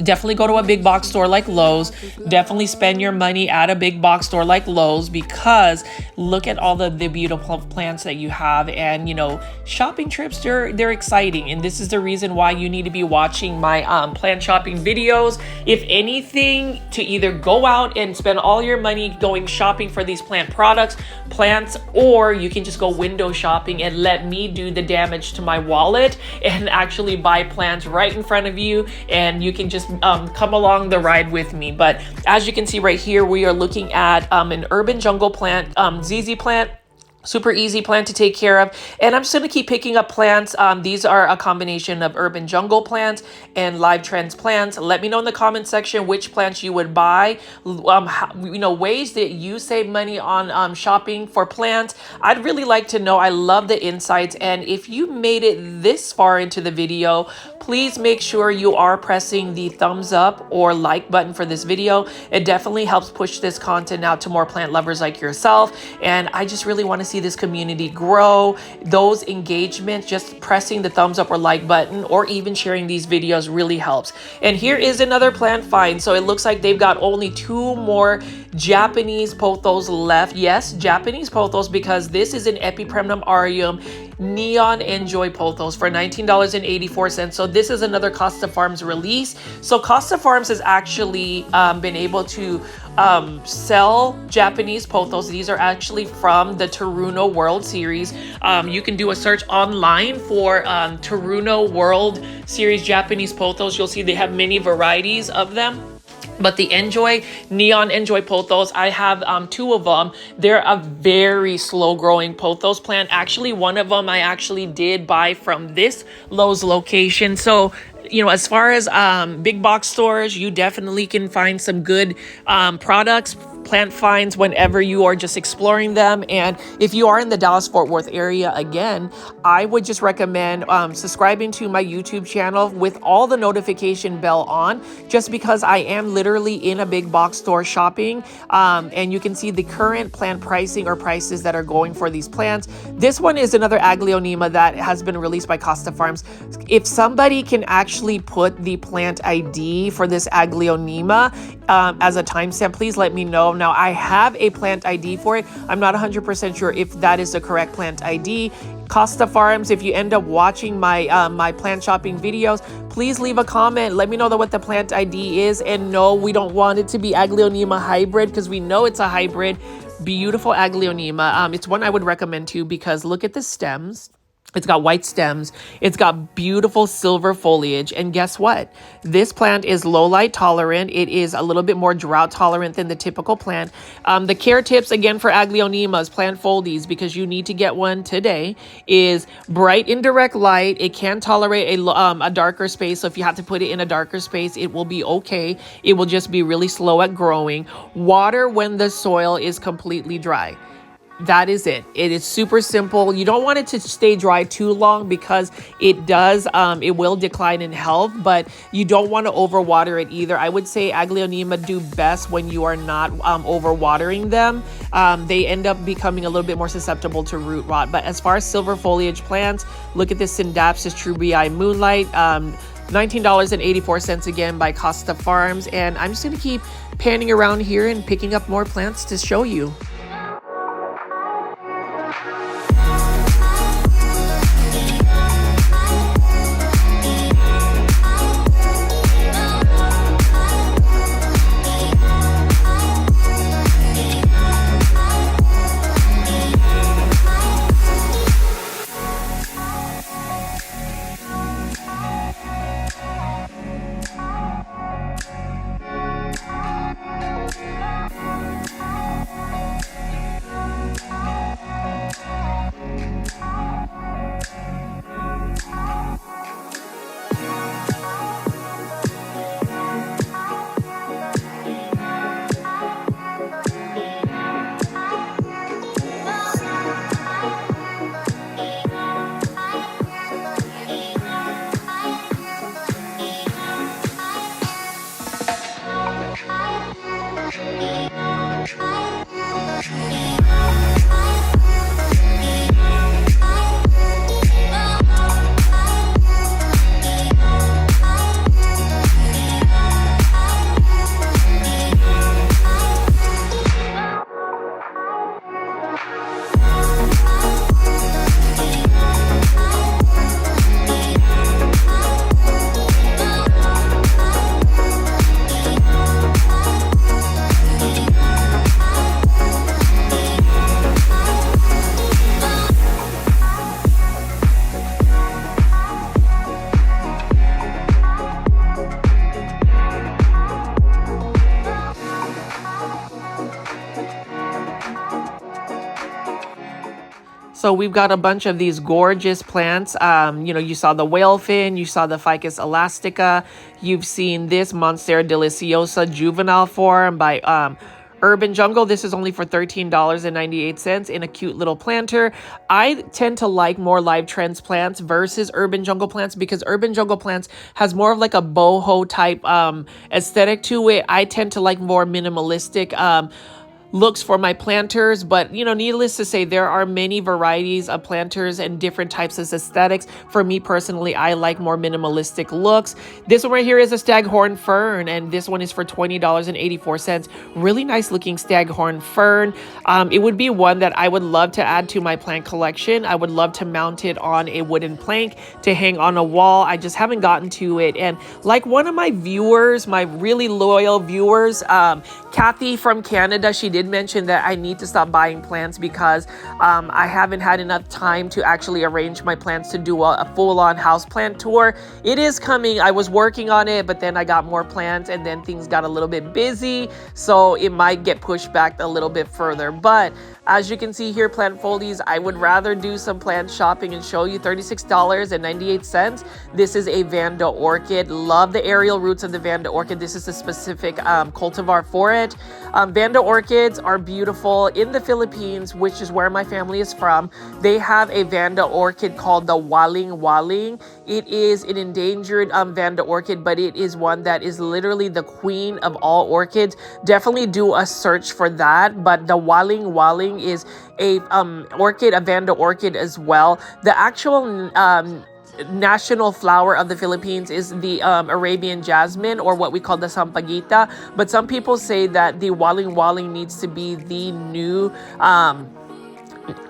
definitely go to a big box store like Lowe's. Definitely spend your money at a big box store like Lowe's, because look at all the beautiful plants that you have. And you know, shopping trips, they're exciting, and this is the reason why you need to be watching my plant shopping videos. If anything, to either go out and spend all your money going shopping for these plants, or you can just go window shopping and let me do the damage to my wallet and actually buy plants right in front of you, and you can just come along the ride with me. But as you can see right here, we are looking at an urban jungle plant, ZZ plant. Super easy plant to take care of. And I'm just going to keep picking up plants. These are a combination of urban jungle plants and live trends plants. Let me know in the comment section which plants you would buy. Ways that you save money on shopping for plants. I'd really like to know. I love the insights. And if you made it this far into the video, please make sure you are pressing the thumbs up or like button for this video. It definitely helps push this content out to more plant lovers like yourself. And I just really want to see this community grow. Those engagements, just pressing the thumbs up or like button or even sharing these videos really helps. And here is another plant find. So it looks like they've got only 2 more Japanese pothos left. Yes, Japanese pothos, because this is an Epipremnum aureum Neon Enjoy Pothos for $19.84. So this is another Costa Farms release. So Costa Farms has actually been able to sell Japanese pothos. These are actually from the Taruno World Series. You can do a search online for Taruno World Series Japanese pothos. You'll see they have many varieties of them. But the Neon Enjoy Pothos, I have 2 of them. They're a very slow growing pothos plant. Actually, one of them I actually did buy from this Lowe's location. So, you know, as far as big box stores, you definitely can find some good products, plant finds whenever you are just exploring them. And if you are in the Dallas-Fort Worth area, again, I would just recommend subscribing to my YouTube channel with all the notification bell on, just because I am literally in a big box store shopping, and you can see the current plant pricing or prices that are going for these plants. This one is another Aglaonema that has been released by Costa Farms. If somebody can actually put the plant ID for this Aglaonema as a timestamp, please let me know. Now, I have a plant ID for it. I'm not 100% sure if that is the correct plant ID. Costa Farms, if you end up watching my my plant shopping videos, please leave a comment. Let me know what the plant ID is. And no, we don't want it to be Aglaonema hybrid, because we know it's a hybrid. Beautiful Aglaonema. It's one I would recommend too, because look at the stems. It's got white stems. It's got beautiful silver foliage. And guess what? This plant is low light tolerant. It is a little bit more drought tolerant than the typical plant. The care tips, again, for Aglaonemas, plant foldies, because you need to get one today, is bright indirect light. It can tolerate a darker space. So if you have to put it in a darker space, it will be okay. It will just be really slow at growing. Water when the soil is completely dry. That is it. It is super simple. You don't want it to stay dry too long because it does, it will decline in health, but you don't want to overwater it either. I would say Aglaonema do best when you are not overwatering them. They end up becoming a little bit more susceptible to root rot. But as far as silver foliage plants, look at this Syndapsis trubii Moonlight. $19.84 again by Costa Farms. And I'm just going to keep panning around here and picking up more plants to show you. So we've got a bunch of these gorgeous plants. You saw the whale fin, you saw the Ficus elastica, you've seen this Monstera deliciosa juvenile form by Urban Jungle. This is only for $13.98 in a cute little planter. I tend to like more Live Trends plants versus Urban Jungle plants because Urban Jungle plants has more of like a boho type aesthetic to it. I tend to like more minimalistic looks for my planters, but needless to say, there are many varieties of planters and different types of aesthetics. For me personally, I like more minimalistic looks. This one right here is a staghorn fern, and this one is for $20.84. Really nice looking staghorn fern. It would be one that I would love to add to my plant collection. I would love to mount it on a wooden plank to hang on a wall. I just haven't gotten to it. And like one of my viewers, my really loyal viewers, Kathy from Canada, she did mention that I need to stop buying plants because I haven't had enough time to actually arrange my plants to do a full-on houseplant tour. It is coming. I was working on it, but then I got more plants and then things got a little bit busy, so it might get pushed back a little bit further. But as you can see here, plant foldies, I would rather do some plant shopping and show you $36.98. This is a Vanda orchid. Love the aerial roots of the Vanda orchid. This is a specific cultivar for it. Vanda orchids are beautiful. In the Philippines, which is where my family is from, they have a Vanda orchid called the Waling Waling. It is an endangered Vanda orchid, but it is one that is literally the queen of all orchids. Definitely do a search for that. But the Waling Waling is a orchid, a Vanda orchid as well. The actual national flower of the Philippines is the Arabian jasmine, or what we call the sampaguita. But some people say that the Waling Waling needs to be the new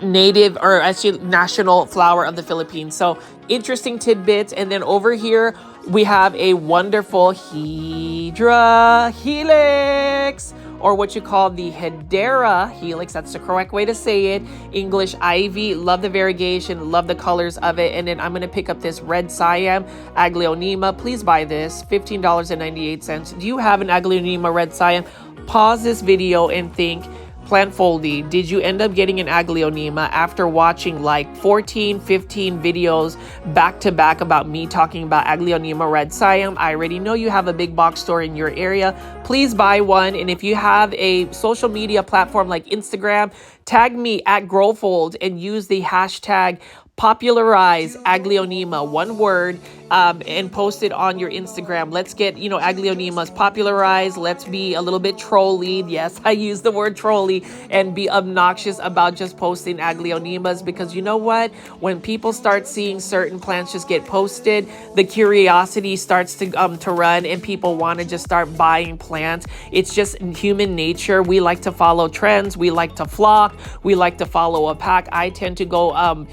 native, or actually national flower of the Philippines. So interesting tidbits. And then over here we have a wonderful Hydra helix. or what you call the Hedera helix. That's the correct way to say it. English ivy. Love the variegation, love the colors of it. And then I'm going to pick up this red Siam Aglaonema. Please buy this, $15.98. Do you have an Aglaonema red Siam? Pause this video and think, Plant Foldy, did you end up getting an Aglaonema after watching like 14, 15 videos back to back about me talking about Aglaonema red Siam? I already know you have a big box store in your area. Please buy one. And if you have a social media platform like Instagram, tag me at Growfold and use the hashtag popularize Aglaonema, one word, and post it on your Instagram. Let's get, Aglaonemas popularized. Let's be a little bit trolly. Yes, I use the word trolly, and be obnoxious about just posting Aglaonemas, because you know what? When people start seeing certain plants just get posted, the curiosity starts to run, and people want to just start buying plants. It's just human nature. We like to follow trends. We like to flock. We like to follow a pack. I tend to go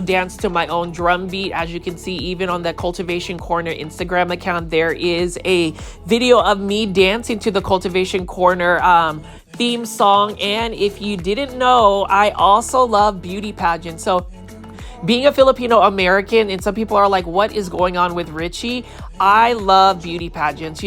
dance to my own drum beat. As you can see, even on the Cultivation Corner Instagram account, there is a video of me dancing to the Cultivation Corner theme song. And if you didn't know, I also love beauty pageants. So being a Filipino American, and some people are like, what is going on with Richie? I love beauty pageants.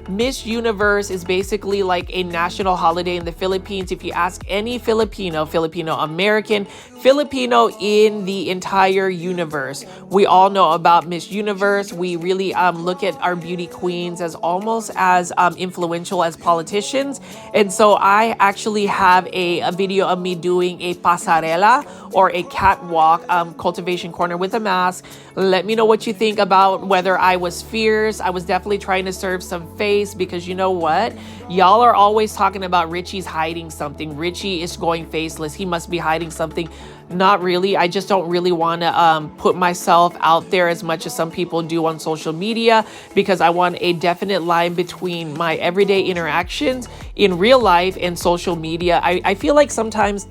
Miss Universe is basically like a national holiday in the Philippines. If you ask any Filipino American, Filipino in the entire universe, we all know about Miss Universe. We really look at our beauty queens as almost as influential as politicians. And so I actually have a video of me doing a pasarela, or a catwalk, Cultivation Corner with a mask. Let me know what you think about whether I was fierce. I was definitely trying to serve some face, because you know what? Y'all are always talking about Richie's hiding something. Richie is going faceless. He must be hiding something. Not really. I just don't really want to put myself out there as much as some people do on social media, because I want a definite line between my everyday interactions in real life and social media. I feel like sometimes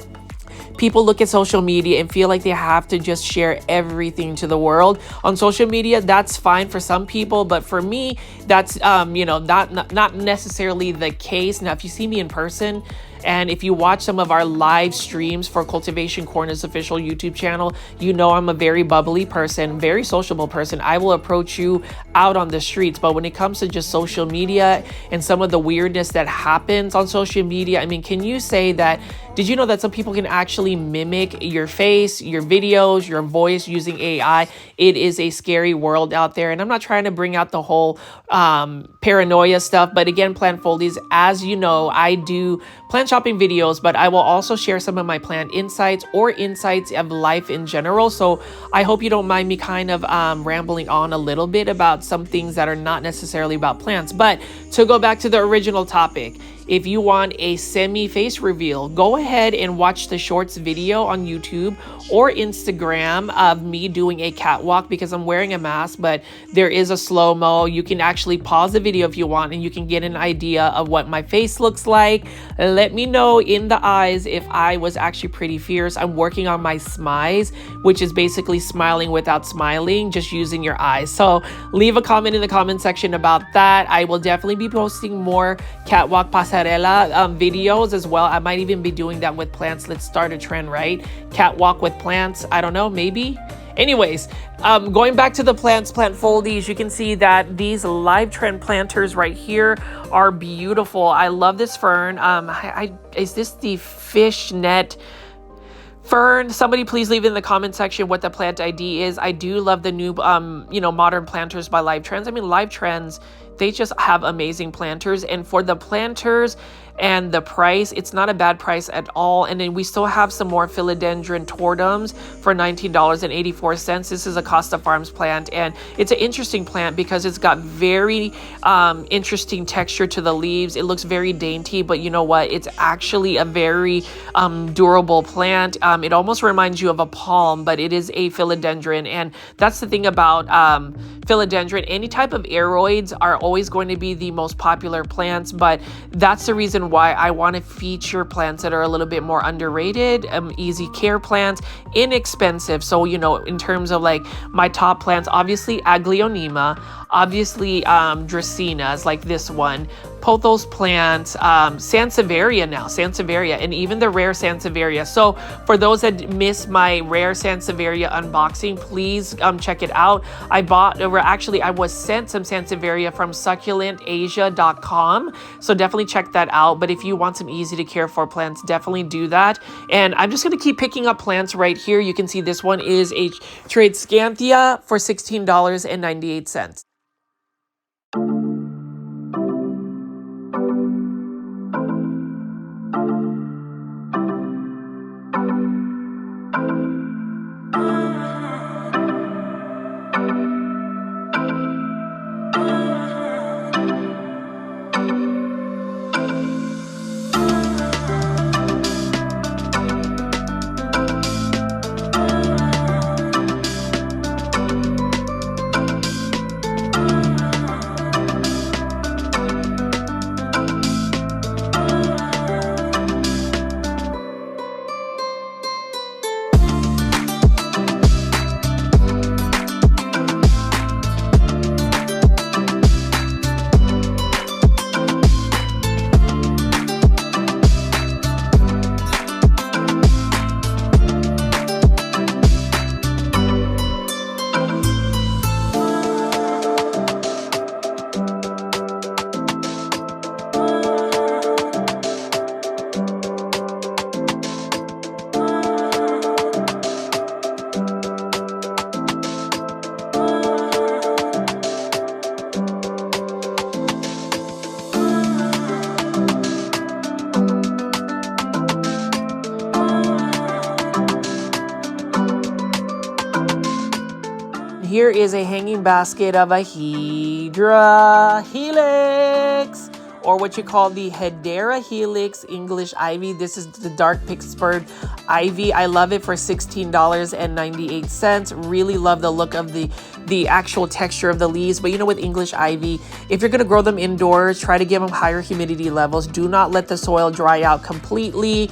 people look at social media and feel like they have to just share everything to the world on social media. That's fine for some people, but for me, that's not necessarily the case. Now, if you see me in person, and if you watch some of our live streams for Cultivation Corner's official YouTube channel, you know I'm a very bubbly person, very sociable person. I will approach you out on the streets. But when it comes to just social media and some of the weirdness that happens on social media, I mean, can you say that, did you know that some people can actually mimic your face, your videos, your voice using AI? It is a scary world out there. And I'm not trying to bring out the whole paranoia stuff. But again, Plant Foldies, as you know, I do plant shopping videos, but I will also share some of my plant insights or insights of life in general. So I hope you don't mind me kind of rambling on a little bit about some things that are not necessarily about plants. But to go back to the original topic, if you want a semi-face reveal, go ahead and watch the shorts video on YouTube or Instagram of me doing a catwalk, because I'm wearing a mask, but there is a slow-mo. You can actually pause the video if you want, and you can get an idea of what my face looks like. Let me know in the eyes if I was actually pretty fierce. I'm working on my smize, which is basically smiling without smiling, just using your eyes. So leave a comment in the comment section about that. I will definitely be posting more catwalk pasarela videos as well. I might even be doing that with plants. Let's start a trend, right? Catwalk with plants. I don't know, maybe. Anyways, going back to the Plant Foldies, you can see that these live trend planters right here are beautiful. I love this fern. Is this the fishnet fern? Somebody please leave in the comment section what the plant ID is. I do love the new, modern planters by Live Trends. I mean, Live Trends, they just have amazing planters. And for the planters and the price, it's not a bad price at all. And then we still have some more philodendron tortums for $19.84. This is a Costa Farms plant, and it's an interesting plant because it's got very interesting texture to the leaves. It looks very dainty, but you know what? It's actually a very durable plant. It almost reminds you of a palm, but it is a philodendron. And that's the thing about philodendron. Any type of aroids are always going to be the most popular plants, but that's the reason why I want to feature plants that are a little bit more underrated, easy care plants, inexpensive. So, in terms of like my top plants, obviously Aglaonema. obviously Dracaenas like this one, Pothos plants, Sansevieria now, Sansevieria, and even the rare Sansevieria. So for those that missed my rare Sansevieria unboxing, please check it out. I was sent some Sansevieria from succulentasia.com, so definitely check that out. But if you want some easy to care for plants, definitely do that. And I'm just going to keep picking up plants right here. You can see this one is a Tradescanthia for $16.98. Here is a hanging basket of a Hydra Helix, or what you call the Hedera Helix English Ivy. This is the dark Pittsburgh Ivy. I love it for $16.98. Really love the look of the actual texture of the leaves. But you know, with English Ivy, if you're going to grow them indoors, try to give them higher humidity levels. Do not let the soil dry out completely.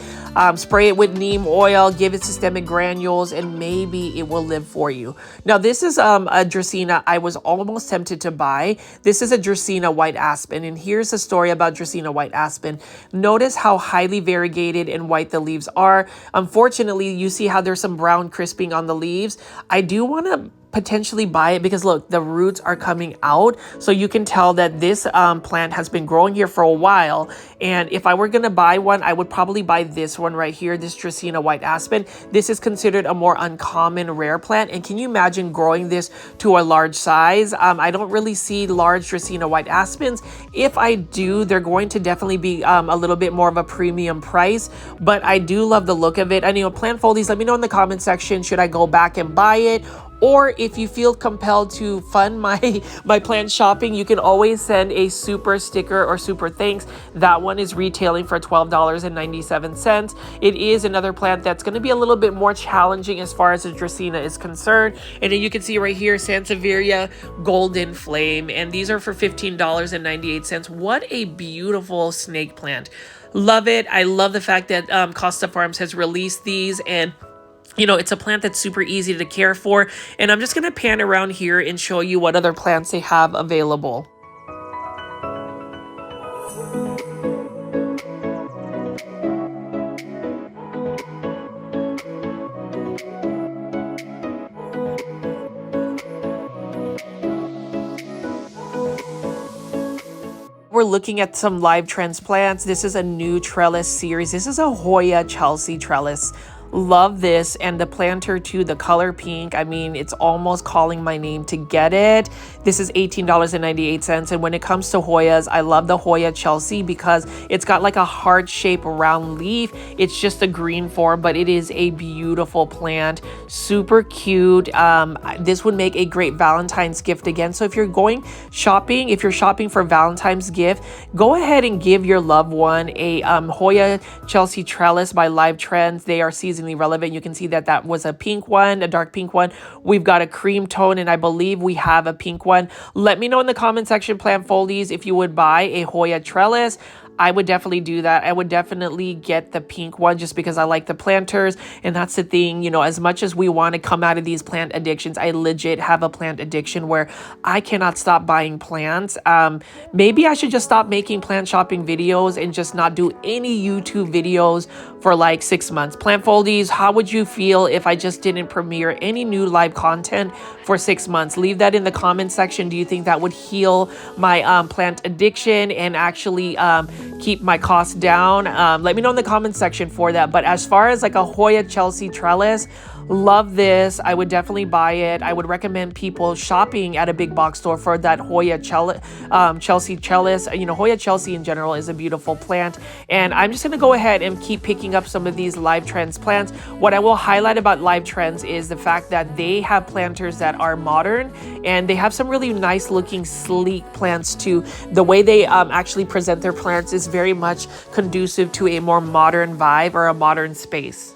Spray it with neem oil, give it systemic granules, and maybe it will live for you. Now, this is a Dracaena I was almost tempted to buy. This is a Dracaena white aspen, and here's the story about Dracaena white aspen. Notice how highly variegated and white the leaves are. Unfortunately, you see how there's some brown crisping on the leaves. I do want to potentially buy it because look, the roots are coming out, so you can tell that this plant has been growing here for a while. And if I were going to buy one, I would probably buy this one right here, this Dracaena white aspen. This is considered a more uncommon rare plant, and can you imagine growing this to a large size? I don't really see large Dracaena white aspens. If I do, they're going to definitely be a little bit more of a premium price, but I do love the look of it. And you know, plant foldies, let me know in the comment section, should I go back and buy it? Or if you feel compelled to fund my plant shopping, you can always send a super sticker or super thanks. That one is retailing for $12.97. It is another plant that's going to be a little bit more challenging as far as the Dracaena is concerned. And then you can see right here, Sansevieria Golden Flame. And these are for $15.98. What a beautiful snake plant. Love it. I love the fact that Costa Farms has released these, and you know, it's a plant that's super easy to care for. And I'm just going to pan around here and show you what other plants they have available. We're looking at some live transplants. This is a new trellis series. This is a Hoya Chelsea trellis. Love this, and the planter too, the color pink. I mean, it's almost calling my name to get it. This is $18.98. And when it comes to Hoyas, I love the Hoya Chelsea because it's got like a heart-shaped round leaf. It's just a green form, but it is a beautiful plant. Super cute. This would make a great Valentine's gift again. So if you're going shopping, if you're shopping for Valentine's gift, go ahead and give your loved one a Hoya Chelsea trellis by Live Trends. They are seasonally relevant. You can see that that was a pink one, a dark pink one. We've got a cream tone, and I believe we have a pink one. Let me know in the comment section, plant foldies, if you would buy a Hoya trellis. I would definitely do that. I would definitely get the pink one just because I like the planters. And that's the thing, you know, as much as we want to come out of these plant addictions, I legit have a plant addiction where I cannot stop buying plants. Maybe I should just stop making plant shopping videos and just not do any YouTube videos for like 6 months. Plant foldies, how would you feel if I just didn't premiere any new live content for 6 months? Leave that in the comment section. Do you think that would heal my plant addiction and actually keep my costs down? Let me know in the comment section for that. But as far as like a Hoya Chelsea trellis, love this. I would definitely buy it. I would recommend people shopping at a big box store for that Hoya Chelsea trellis. You know, Hoya Chelsea in general is a beautiful plant. And I'm just going to go ahead and keep picking up some of these Live Trends plants. What I will highlight about Live Trends is the fact that they have planters that are modern, and they have some really nice looking sleek plants too. The way they actually present their plants is very much conducive to a more modern vibe or a modern space.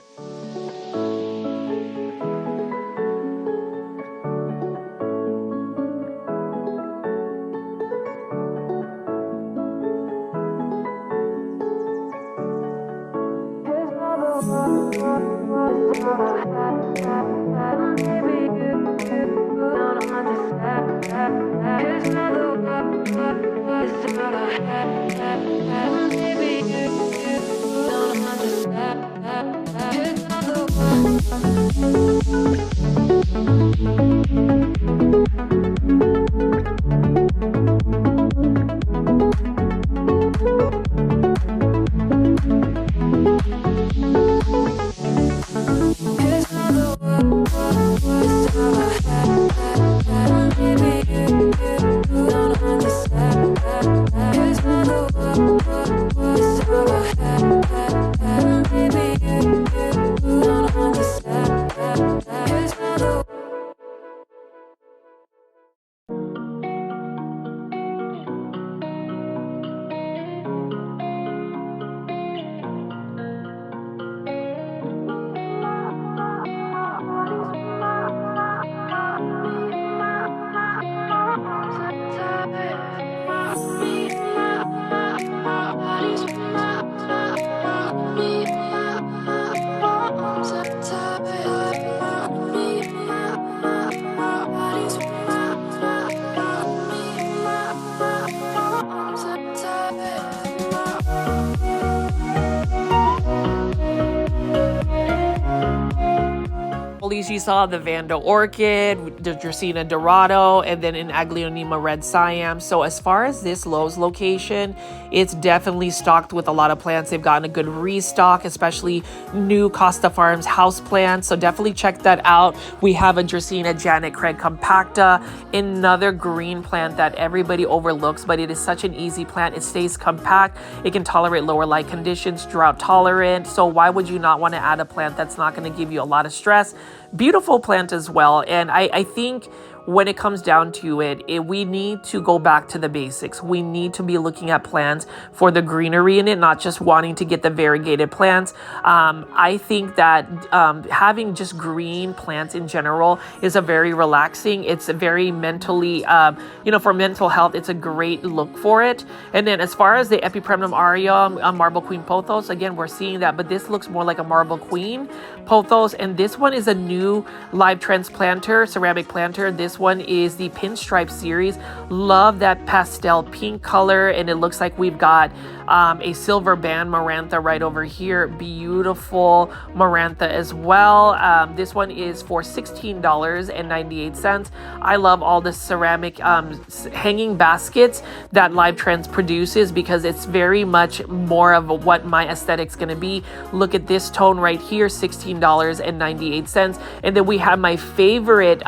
You saw the Vanda Orchid, the Dracaena Dorado, and then an Aglaonema Red Siam. So as far as this Lowe's location, it's definitely stocked with a lot of plants. They've gotten a good restock, especially new Costa Farms houseplants. So definitely check that out. We have a Dracaena Janet Craig Compacta, another green plant that everybody overlooks, but it is such an easy plant. It stays compact. It can tolerate lower light conditions, drought tolerant. So why would you not want to add a plant that's not going to give you a lot of stress? Beautiful plant as well. And I think when it comes down to it, we need to go back to the basics. We need to be looking at plants for the greenery in it, not just wanting to get the variegated plants. I think that having just green plants in general is a very relaxing. It's a very mentally, for mental health, it's a great look for it. And then as far as the Epipremnum aureum, Marble Queen Pothos, again, we're seeing that, but this looks more like a Marble Queen Pothos. And this one is a new Live Trends planter, ceramic planter. This one is the Pinstripe series. Love that pastel pink color, and it looks like we've got a silver band Marantha right over here. Beautiful Marantha as well. This one is for $16.98. I love all the ceramic hanging baskets that Live Trends produces because it's very much more of what my aesthetic's going to be. Look at this tone right here, $16.98. And then we have my favorite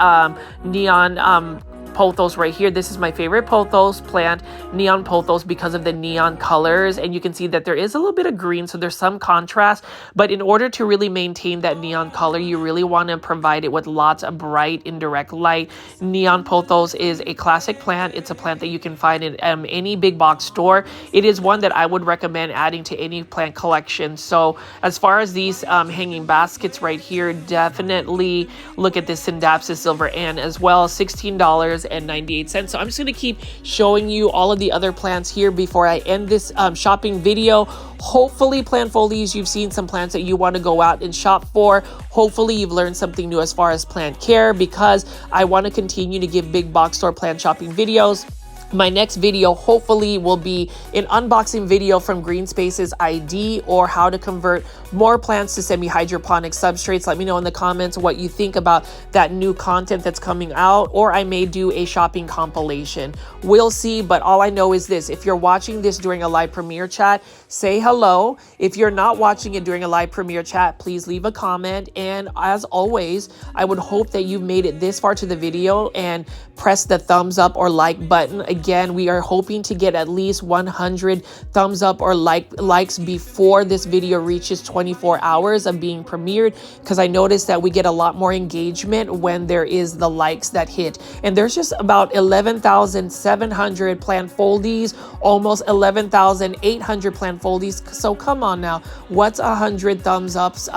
neon pothos right here. This is my favorite pothos plant, neon pothos, because of the neon colors. And you can see that there is a little bit of green, so there's some contrast. But in order to really maintain that neon color, you really want to provide it with lots of bright indirect light. Neon pothos is a classic plant. It's a plant that you can find in any big box store. It is one that I would recommend adding to any plant collection. So as far as these hanging baskets right here, definitely look at this Synapsis Silver Ann as well. $16 $2.98. So I'm just going to keep showing you all of the other plants here before I end this shopping video. Hopefully, plant foliage, you've seen some plants that you want to go out and shop for. Hopefully, you've learned something new as far as plant care, because I want to continue to give big box store plant shopping videos. My next video hopefully will be an unboxing video from Green Spaces ID, or how to convert more plants to semi-hydroponic substrates. Let me know in the comments what you think about that new content that's coming out, or I may do a shopping compilation. We'll see, but all I know is this: if you're watching this during a live premiere chat, say hello. If you're not watching it during a live premiere chat, please leave a comment. And as always, I would hope that you've made it this far to the video and press the thumbs up or like button. Again, we are hoping to get at least 100 thumbs up or likes before this video reaches 24 hours of being premiered, because I noticed that we get a lot more engagement when there is the likes that hit. And there's just about 11,700 plant foldies, almost 11,800 plant foldies. So come on now, what's 100 thumbs ups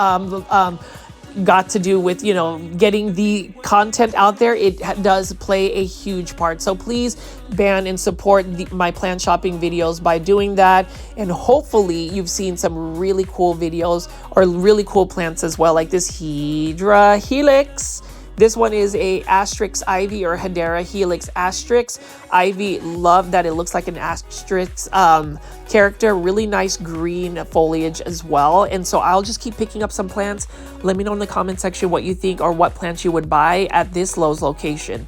got to do with, you know, getting the content out there? It does play a huge part. So please ban and support my plant shopping videos by doing that. And hopefully you've seen some really cool videos or really cool plants as well, like this Hedera helix. This one is a Asterix ivy, or Hedera helix Asterix ivy. Love that it looks like an Asterix character. Really nice green foliage as well. And so I'll just keep picking up some plants. Let me know in the comment section what you think, or what plants you would buy at this Lowe's location.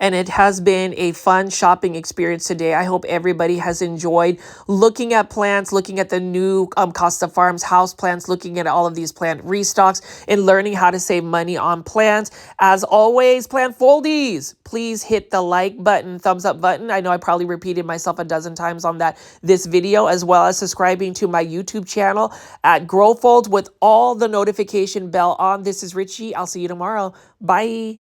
And it has been a fun shopping experience today. I hope everybody has enjoyed looking at plants, looking at the new Costa Farms Houseplants, looking at all of these plant restocks, and learning how to save money on plants. As always, plant foldies, please hit the like button, thumbs up button. I know I probably repeated myself a dozen times on this video, as well as subscribing to my YouTube channel at GrowFold with all the notification bell on. This is Richie. I'll see you tomorrow. Bye.